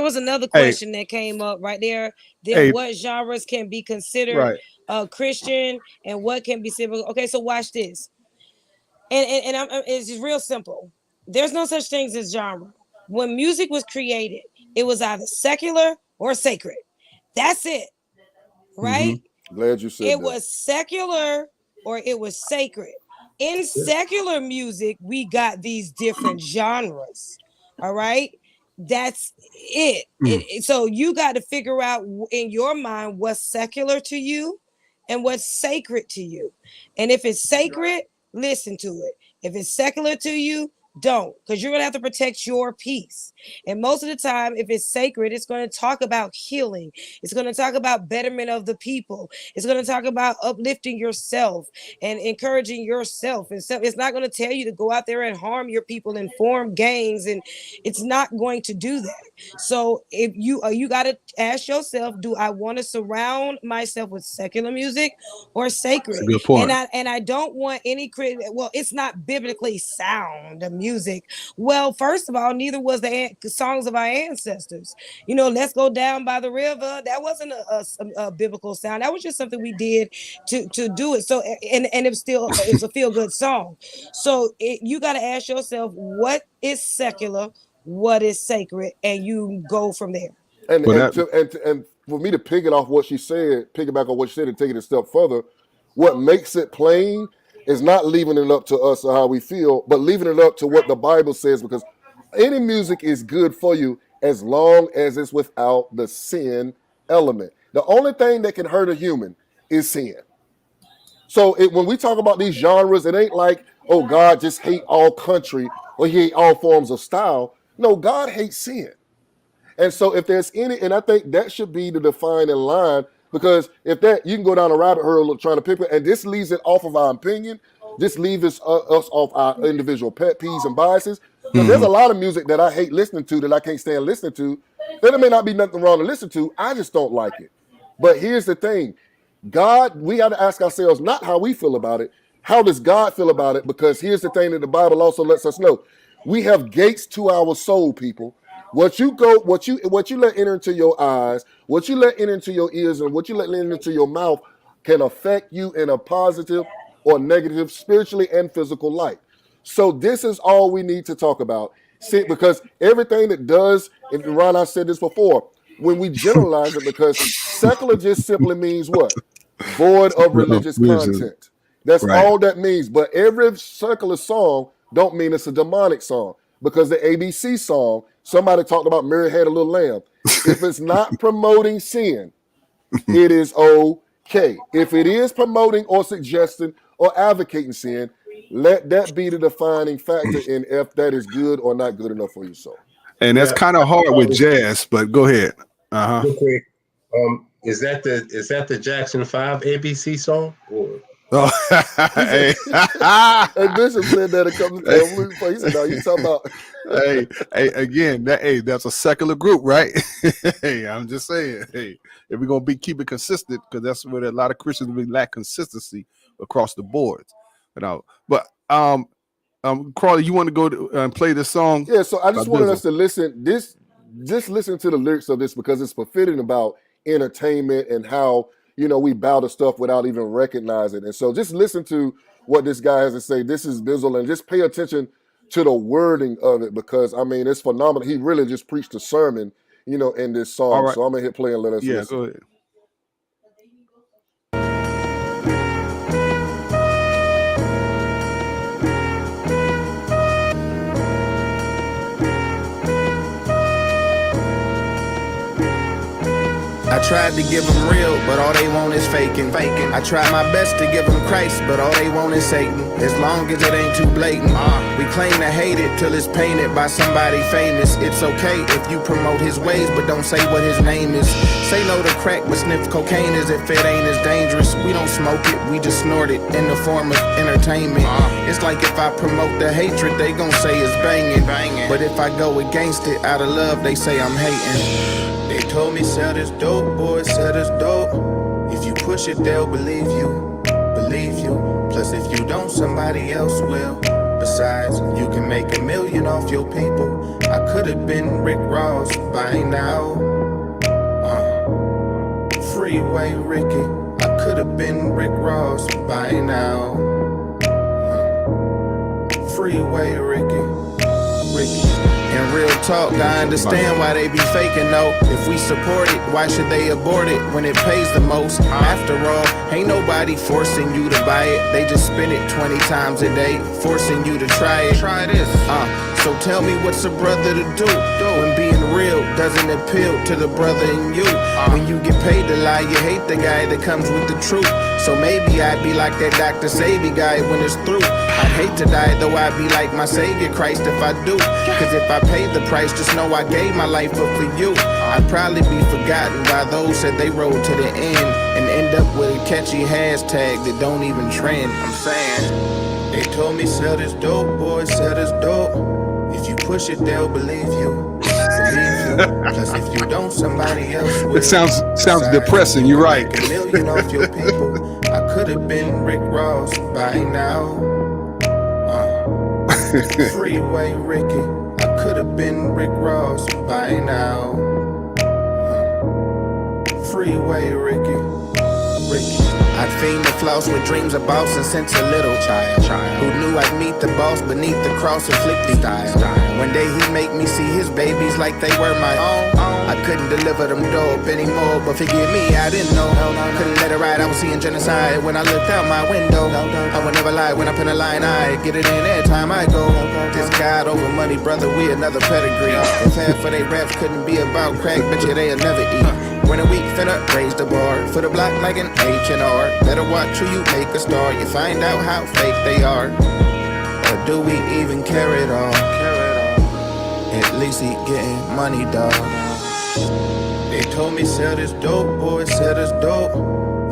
was another question that came up right there. Then what genres can be considered Christian and what can be civil? Okay, so watch this. And it's real simple. There's no such things as genre. When music was created, it was either secular or sacred. That's it. Right? Mm-hmm. Glad you said it was secular or it was sacred. In secular music, we got these different genres. All right. That's it. So you got to figure out in your mind what's secular to you and what's sacred to you. And if it's sacred, listen to it. If it's secular to you, Don't, because you're going to have to protect your peace. And most of the time, if it's sacred, it's going to talk about healing. It's going to talk about betterment of the people. It's going to talk about uplifting yourself and encouraging yourself. And so it's not going to tell you to go out there and harm your people and form gangs. And it's not going to do that. So if you got to ask yourself, do I want to surround myself with secular music or sacred? That's a good point. And I don't want any credit. Well, it's not biblically sound music. Well, first of all, neither was the songs of our ancestors. You know, Let's Go Down by the River. That wasn't a biblical sound. That was just something we did to do it. So and it's a feel good song. So you got to ask yourself, what is secular, what is sacred, and you go from there. And Well, and for me to piggyback off what she said, and take it a step further, what makes it plain is not leaving it up to us or how we feel, but leaving it up to what the Bible says, because any music is good for you as long as it's without the sin element. The only thing that can hurt a human is sin. So when we talk about these genres, it ain't like, oh, God just hate all country or he hate all forms of style. No, God hates sin. And so if there's any, and I think that should be the defining line, because if that, you can go down a rabbit hole trying to pick it, and this leaves it off of our opinion, this leaves us off our individual pet peeves and biases. Because there's a lot of music that I hate listening to that I can't stand listening to. Then there may not be nothing wrong to listen to. I just don't like it. But here's the thing. God, we got to ask ourselves not how we feel about it. How does God feel about it? Because here's the thing that the Bible also lets us know. We have gates to our soul, people. What you let enter into your eyes, what you let enter into your ears, and what you let enter into your mouth can affect you in a positive or negative, spiritually and physical light. So this is all we need to talk about. See, because everything that does, and Ron, I said this before, when we generalize it, because secular just simply means what? Void of religious content. That's right. all that means. But every secular song don't mean it's a demonic song. Because the ABC song, somebody talked about Mary Had a Little Lamb. If it's not promoting sin, it is okay. If it is promoting or suggesting or advocating sin, let that be the defining factor in if that is good or not good enough for your soul. And that's kind of hard with jazz, but go ahead. Real quick, is that the Jackson 5 ABC song? Or? Oh, hey. And Bishop said that a couple of times. He said, "No, you talking about?" That's a secular group, right? Hey, I'm just saying. Hey, if we're gonna keep it consistent, because that's where a lot of Christians we lack consistency across the board. But Crawley, you want to go and play this song? Yeah. So I just wanted us to listen. Just listen to the lyrics of this, because it's befitting about entertainment and how, you know, we bow to stuff without even recognizing it. And so just listen to what this guy has to say. This is Bizzle, and just pay attention to the wording of it, because, I mean, it's phenomenal. He really just preached a sermon, you know, in this song. All right. So I'm going to hit play and let us listen. Go ahead. I tried to give them real, but all they want is faking. I tried my best to give them Christ, but all they want is Satan. As long as it ain't too blatant. We claim to hate it till it's painted by somebody famous. It's okay if you promote his ways, but don't say what his name is. Say no to crack, but sniff cocaine as if it ain't as dangerous. We don't smoke it, we just snort it in the form of entertainment. It's like if I promote the hatred, they gon' say it's banging. But if I go against it out of love, they say I'm hating. They told me sell this dope, boy, sell this dope. If you push it, they'll believe you. Plus if you don't, somebody else will. Besides, you can make $1 million off your people. I could've been Rick Ross by now. Freeway Ricky, I could've been Rick Ross by now. Freeway Ricky. And real talk, I understand why they be faking though. If we support it, why should they abort it when it pays the most? After all, ain't nobody forcing you to buy it. They just spend it 20 times a day, forcing you to try it. Try this. So tell me what's a brother to do when being real doesn't appeal to the brother in you. When you get paid to lie, you hate the guy that comes with the truth. So maybe I'd be like that Dr. Savior guy when it's through. I'd hate to die, though I'd be like my Savior Christ if I do. Cause if I paid the price, just know I gave my life up for you. I'd probably be forgotten by those that they rode to the end and end up with a catchy hashtag that don't even trend. I'm saying, they told me sell this dope, boy, sell this dope. If you push it, they'll believe you. Plus, if you don't, somebody else will. It sounds depressing. You're right. A million off your people. I could have been Rick Ross by now. Freeway Ricky. I could have been Rick Ross by now. Freeway Ricky. I'd feign the floss with dreams of bossing since a little child. Who knew I'd meet the boss beneath the cross and flip the style. One day he'd make me see his babies like they were my own. I couldn't deliver them dope anymore, but forgive me, I didn't know. Couldn't let it ride, I was seeing genocide when I looked out my window. I would never lie when I pin a line, I get it in every time I go. This God over money, brother, we another pedigree. If half for they raps couldn't be about crack, bet you they'll never eat. When a week finna raise the bar for the block like an H&R. Better watch who you make a star. You find out how fake they are. Or do we even care at all? At least he getting money, dog. They told me sell this dope, boy, sell this dope.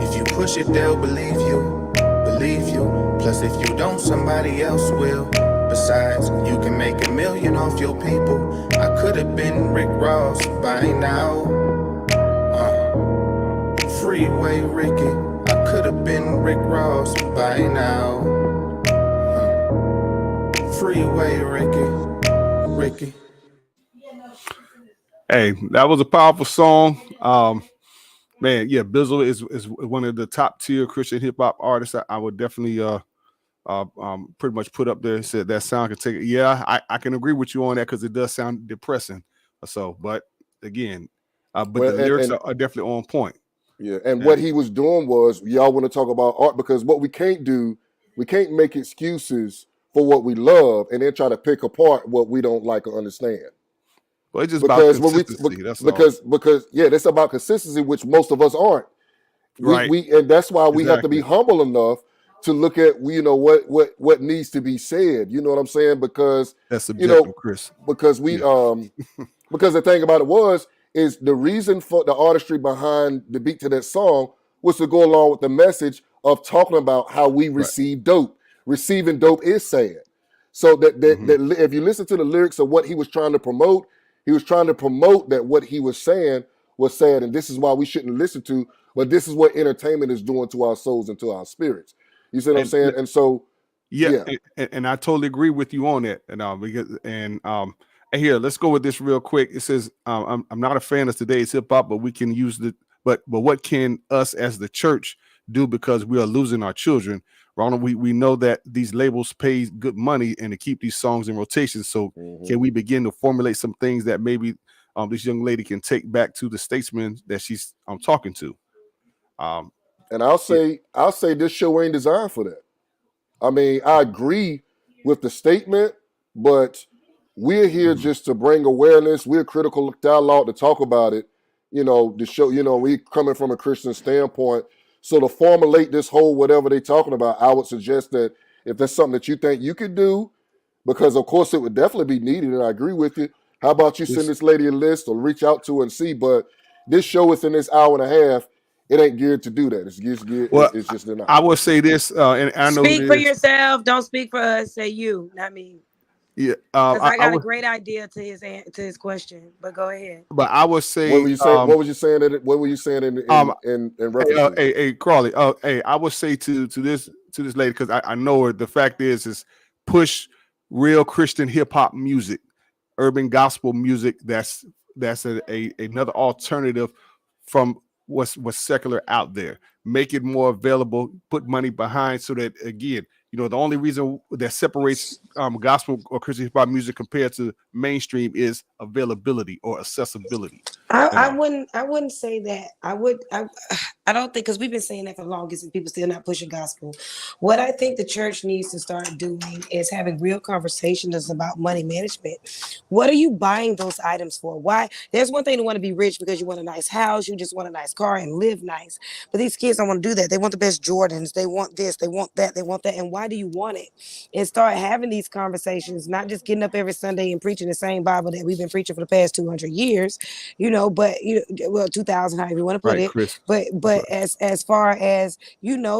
If you push it, they'll believe you. Believe you. Plus, if you don't, somebody else will. Besides, you can make $1 million off your people. I could have been Rick Ross by now. Freeway Ricky, I could have been Rick Ross by now. Freeway Ricky. Hey, that was a powerful song. Man, yeah, Bizzle is one of the top tier Christian hip hop artists. I would definitely pretty much put up there. Said that sound can take it. Yeah, I can agree with you on that because it does sound depressing. So, but again, but the lyrics are definitely on point. Yeah, and what he was doing was, y'all want to talk about art, because what we can't do, we can't make excuses for what we love and then try to pick apart what we don't like or understand. Well, it's just about consistency. Because that's about consistency, which most of us aren't. Right. And that's why we have to be humble enough to look at what needs to be said. You know what I'm saying? Because that's subjective, Chris. Because we because the thing about it is the reason for the artistry behind the beat to that song was to go along with the message of talking about how we receive dope. Receiving dope is sad. So that if you listen to the lyrics of what he was trying to promote, he was trying to promote that what he was saying was sad, and this is why we shouldn't listen to, but this is what entertainment is doing to our souls and to our spirits. You see what I'm saying? And so and I totally agree with you on that. And here, let's go with this real quick. It says, I'm not a fan of today's hip hop, but we can use but what can us as the church do, because we are losing our children? Ronald, we know that these labels pay good money and to keep these songs in rotation. So can we begin to formulate some things that maybe this young lady can take back to the statesman that she's talking to? And I'll say this show ain't designed for that. I mean, I agree with the statement, but we're here just to bring awareness. We're critical dialogue to talk about it. The show, we coming from a Christian standpoint. So to formulate this whole whatever they're talking about, I would suggest that if there's something that you think you could do, because of course it would definitely be needed, and I agree with you. How about you send this lady a list or reach out to her and see? But this show within this hour and a half, it ain't geared to do that. It's geared. Well, it's just not. I will say this, and I know speak for yourself. Don't speak for us. Say you, not me. Yeah, because I got a great idea to his question. But go ahead. But I would say, what were you saying? What were you saying in reference? Hey, Crawley. I would say to this lady, because I know her. The fact is push real Christian hip hop music, urban gospel music. That's another alternative from what's secular out there. Make it more available. Put money behind so that again You know, the only reason that separates gospel or Christian hip hop music compared to mainstream is availability or accessibility. I wouldn't say that. I don't think, because we've been saying that for the longest and people still not pushing gospel. What I think the church needs to start doing is having real conversations about money management. What are you buying those items for? Why? There's one thing to want to be rich because you want a nice house, you just want a nice car and live nice. But these kids don't want to do that. They want the best Jordans. They want this, they want that, they want that. And why do you want it? And start having these conversations, not just getting up every Sunday and preaching the same Bible that we've been preaching for the past 200 years. But 2000, however you want to put Right, it. Chris. But as far as,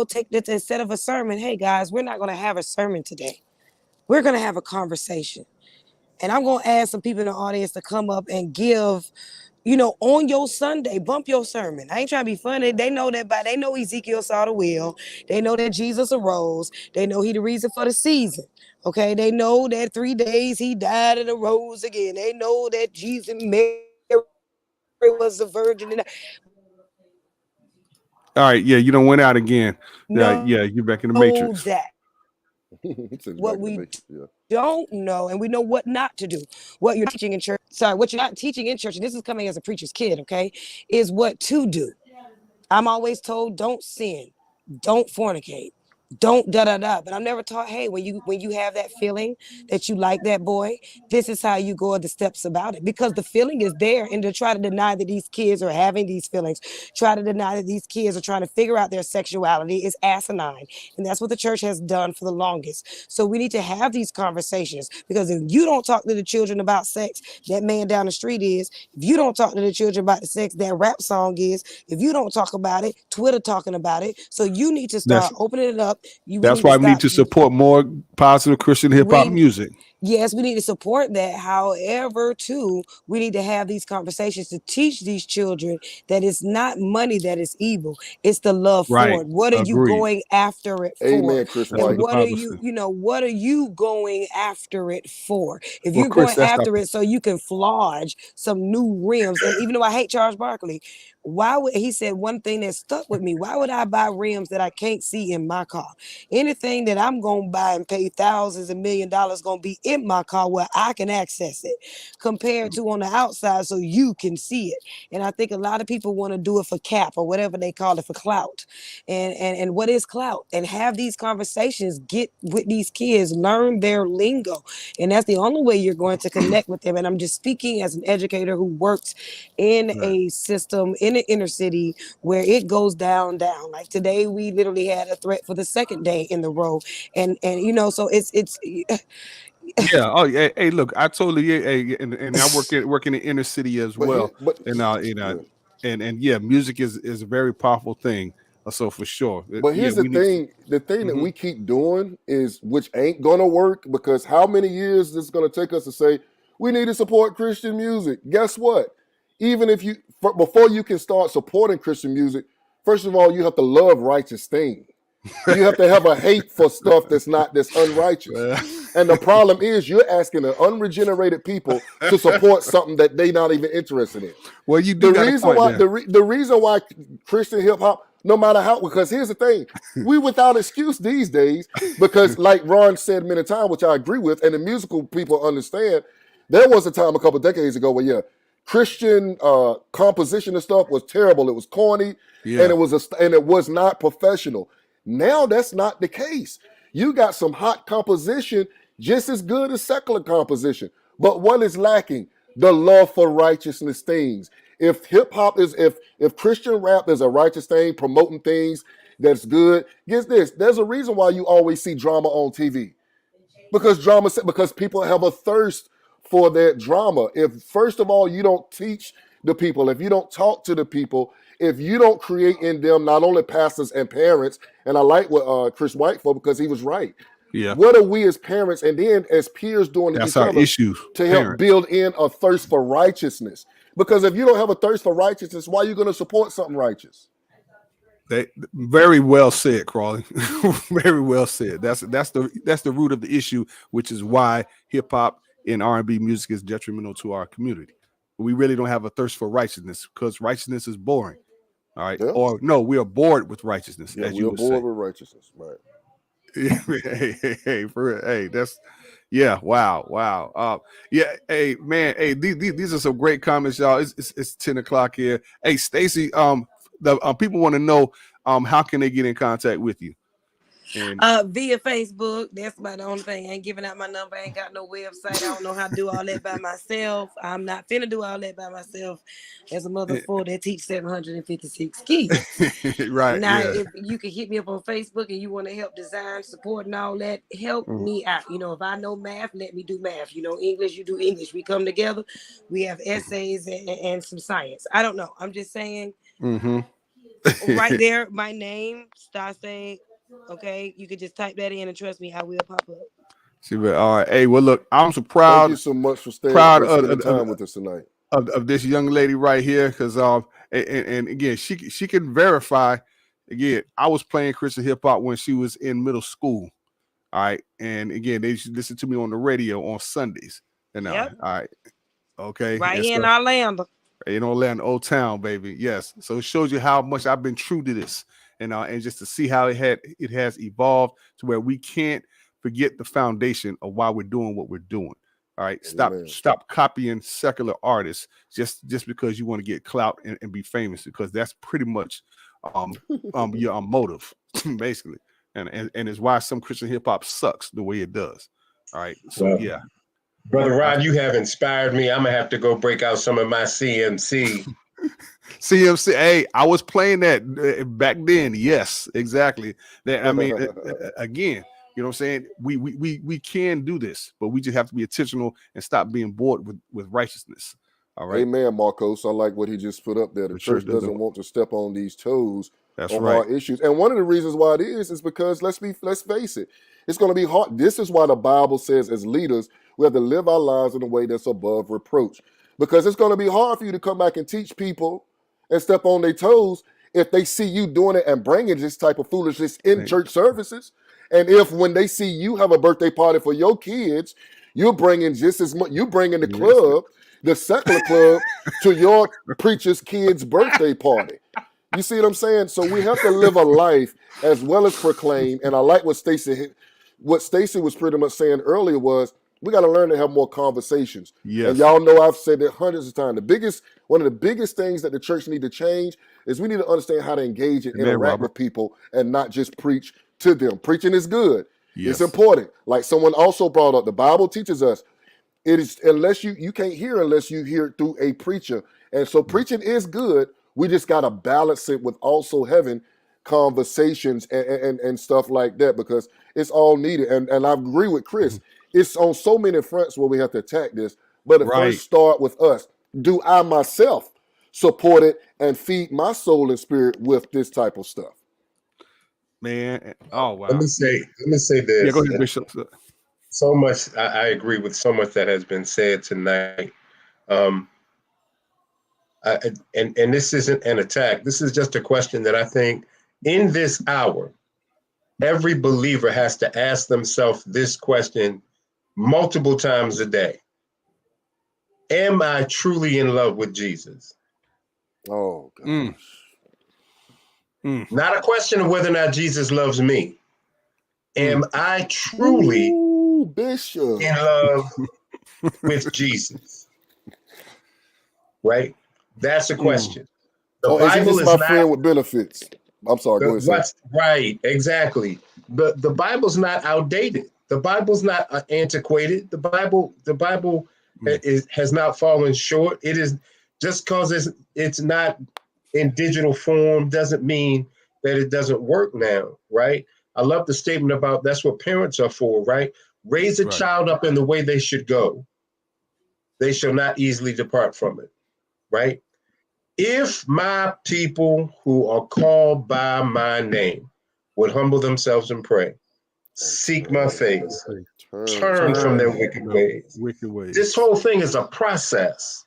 take this instead of a sermon, hey guys, we're not going to have a sermon today. We're going to have a conversation. And I'm going to ask some people in the audience to come up and give, on your Sunday, bump your sermon. I ain't trying to be funny. They know they know Ezekiel saw the wheel. They know that Jesus arose. They know he the reason for the season. Okay. They know that 3 days he died and arose again. They know that Jesus and Mary was a virgin. All right, yeah, you don't went out again. Yeah, you're back in the matrix. That what we don't know, and we know what not to do. What you're teaching in church, what you're not teaching in church, and this is coming as a preacher's kid, okay, is what to do. I'm always told, don't sin, don't fornicate, don't da-da-da. But I'm never taught, hey, when you have that feeling that you like that boy, this is how you go the steps about it. Because the feeling is there, and to try to deny that these kids are having these feelings, try to deny that these kids are trying to figure out their sexuality is asinine. And that's what the church has done for the longest. So we need to have these conversations, because if you don't talk to the children about sex, that man down the street is. If you don't talk to the children about the sex, that rap song is. If you don't talk about it, Twitter talking about it. So you need to start opening it up. That's why we need to support more positive Christian hip hop music. Yes, we need to support that. However, too, we need to have these conversations to teach these children that it's not money that is evil. It's the love for it. What are you going after it for? Amen, Chris White. And what are you going after it for? If you're going after it so you can flodge some new rims, and even though I hate Charles Barkley, why would he said one thing that stuck with me? Why would I buy rims that I can't see in my car? Anything that I'm gonna buy and pay thousands and $1 million gonna be in my car where I can access it, compared to on the outside so you can see it. And I think a lot of people want to do it for cap or whatever they call it, for clout. And what is clout? And have these conversations, get with these kids, learn their lingo. And that's the only way you're going to connect with them. And I'm just speaking as an educator who works in a system in the inner city where it goes down. Like today, we literally had a threat for the second day in the row. And so it's yeah. Oh, yeah. Hey, look, I totally, and I work in the inner city as well. And music is a very powerful thing. So for sure. But here's the thing that we keep doing is, which ain't gonna work, because how many years is it gonna take us to say we need to support Christian music? Guess what? Even if before you can start supporting Christian music, first of all, you have to love righteous things. You have to have a hate for stuff that's unrighteous. And the problem is, you're asking an unregenerated people to support something that they're not even interested in. Well, you do. The reason why Christian hip hop, no matter how, because here's the thing, we without excuse these days, because like Ron said many times, which I agree with, and the musical people understand, there was a time a couple of decades ago where Christian composition and stuff was terrible. It was corny, and it was not professional. Now that's not the case. You got some hot composition just as good as secular composition. But what is lacking? The love for righteousness things. If hip hop if Christian rap is a righteous thing, promoting things that's good, guess this, there's a reason why you always see drama on TV. Because people have a thirst for that drama. If first of all you don't teach the people, if you don't talk to the people, if you don't create in them not only pastors and parents, and I like what Chris White for, because he was right. Yeah. What are we as parents and then as peers doing to each other to help build in a thirst for righteousness? Because if you don't have a thirst for righteousness, why are you going to support something righteous? Very well said, Crawley. Very well said. That's the root of the issue, which is why hip hop and R&B music is detrimental to our community. We really don't have a thirst for righteousness, because righteousness is boring. All right. Yeah. Or no, we are bored with righteousness. Yeah, we are bored with righteousness. Right. Hey, for real. Hey, that's yeah. Wow, wow. Yeah. Hey, man. Hey, these are some great comments, y'all. It's 10 o'clock here. Hey, Stacy. The people want to know how can they get in contact with you? And Via Facebook. That's about the only thing. I ain't giving out my number. I ain't got no website. I don't know how to do all that by myself. I'm not finna do all that by myself as a mother four that teach 756 kids. right, Now, yeah. if you can hit me up on Facebook and you want to help design, support, and all that, help me out. You know, if I know math, let me do math. You know, English, you do English. We come together. We have essays and some science. I don't know. I'm just saying. Mm-hmm. Right there, my name, Stase. Okay, you could just type that in and trust me, I will pop up. See, but all right. Hey, well, look, I'm so Thank you proud, so much for proud spending time with us tonight. of this young lady right here, because and again, she can verify. Again, I was playing Christian hip hop when she was in middle school. All right, and again, they should listen to me on the radio on Sundays. And Yep. all right, okay, Right and here in so Orlando. in Orlando, Old Town, baby. Yes. So it shows you how much I've been true to this, and just to see how it has evolved to where we can't forget the foundation of why we're doing what we're doing. All right. Stop copying secular artists just because you want to get clout and be famous, because that's pretty much your motive, basically. And it's why some Christian hip hop sucks the way it does. All right. So Well, yeah. Brother Rod, you have inspired me. I'm gonna have to go break out some of my CMC. CMC. Hey, I was playing that back then. Yes, exactly. That I mean, again, you know what I'm saying? We can do this, but we just have to be intentional and stop being bored with righteousness. All right. Amen, Marcos. I like what he just put up there. The church doesn't want to step on these toes on right. hard issues. And one of the reasons why it is because let's face it, it's going to be hard. This is why the Bible says as leaders, we have to live our lives in a way that's above reproach. Because it's going to be hard for you to come back and teach people and step on their toes if they see you doing it and bringing this type of foolishness in church services. And if when they see you have a birthday party for your kids, you're bringing just as much, you bringing the club, the secular club, to your preacher's kid's birthday party. You see what I'm saying? So we have to live a life as well as proclaim. And I like what Stacy was pretty much saying earlier was we got to learn to have more conversations. Yes. And y'all know I've said it hundreds of times. One of the biggest things that the church need to change is we need to understand how to engage and interact with people and not just preach to them. Preaching is good. Yes. It's important. Like someone also brought up, the Bible teaches us it is unless you can't hear unless you hear it through a preacher. And so preaching is good. We just got to balance it with also having conversations and stuff like that, because it's all needed. And I agree with Chris. It's on so many fronts where we have to attack this. But it first start with us. Do I myself support it and feed my soul and spirit with this type of stuff? Man, oh wow. Let me say this. Yeah, go ahead, Bishop. So much, I agree with so much that has been said tonight. And this isn't an attack. This is just a question that I think in this hour, every believer has to ask themselves this question multiple times a day. Am I truly in love with Jesus? Oh, gosh. Not a question of whether or not Jesus loves me. Am I truly Bishop in love with Jesus? Right? That's a question. The Bible is my not friend with benefits. I'm sorry, go ahead. Right, exactly. The Bible's not outdated. The Bible's not antiquated. The Bible has not fallen short. It is just because it's not in digital form doesn't mean that it doesn't work now, right? I love the statement about that's what parents are for, right? Raise a child up in the way they should go. They shall not easily depart from it, right? If my people who are called by my name would humble themselves and pray, seek my face, turn from their wicked ways. This whole thing is a process,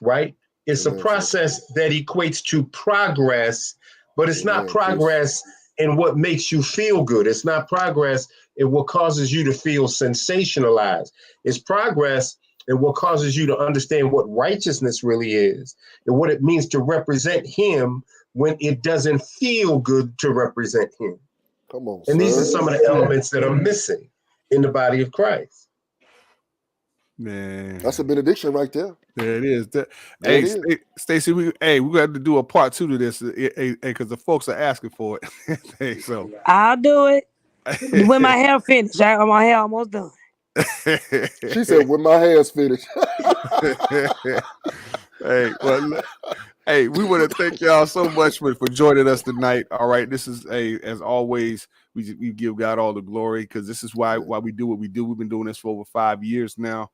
right? It's a process that equates to progress, but it's not progress in what makes you feel good. It's not progress in what causes you to feel sensationalized. It's progress in what causes you to understand what righteousness really is and what it means to represent him when it doesn't feel good to represent him. Come on, And these are sir. some of the elements that are missing in the body of Christ. Man, That's a benediction right there. there it is. There Hey, it is. Stacey, we got to do a part 2 to this, because the folks are asking for it. Hey, so I'll do it when my hair finished. My hair almost done. She said, "When my hair's finished." Hey, well, look, hey, we want to thank y'all so much for joining us tonight. All right, this is as always, we give God all the glory, because this is why we do what we do. We've been doing this for over 5 years now,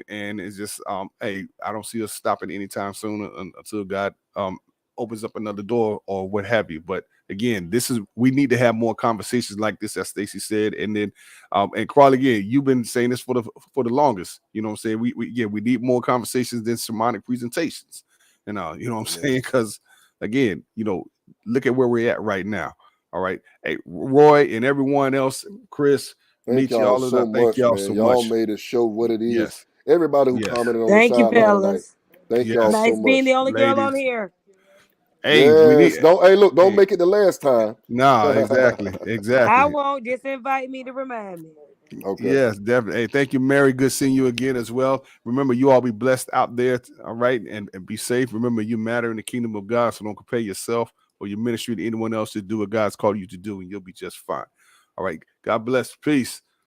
and it's just hey, I don't see us stopping anytime soon until God opens up another door or what have you. But again, we need to have more conversations like this, as Stacey said. And then and Crawley, again, you've been saying this for the longest. You know what I'm saying? We need more conversations than sermonic presentations. And you know what I'm saying? Because again, look at where we're at right now. All right. Hey, Roy and everyone else, Chris, Thank Nietzsche, y'all all of so that. Thank much, y'all man. so Y'all much. made it show what it is. Yes. Everybody who Yes. commented on Thank the you, sideline tonight. fellas. Thank Yes. y'all so Nice being much. the only girl on Ladies. here. Hey, Yes. we need. Don't Hey. make it the last time. Nah, exactly. I won't. Just invite me to remind me. Okay. Yes, definitely. Hey, thank you, Mary. Good seeing you again as well. Remember, you all be blessed out there. All right. And be safe. Remember, you matter in the kingdom of God. So don't compare yourself or your ministry to anyone else to do what God's called you to do, and you'll be just fine. All right. God bless. Peace.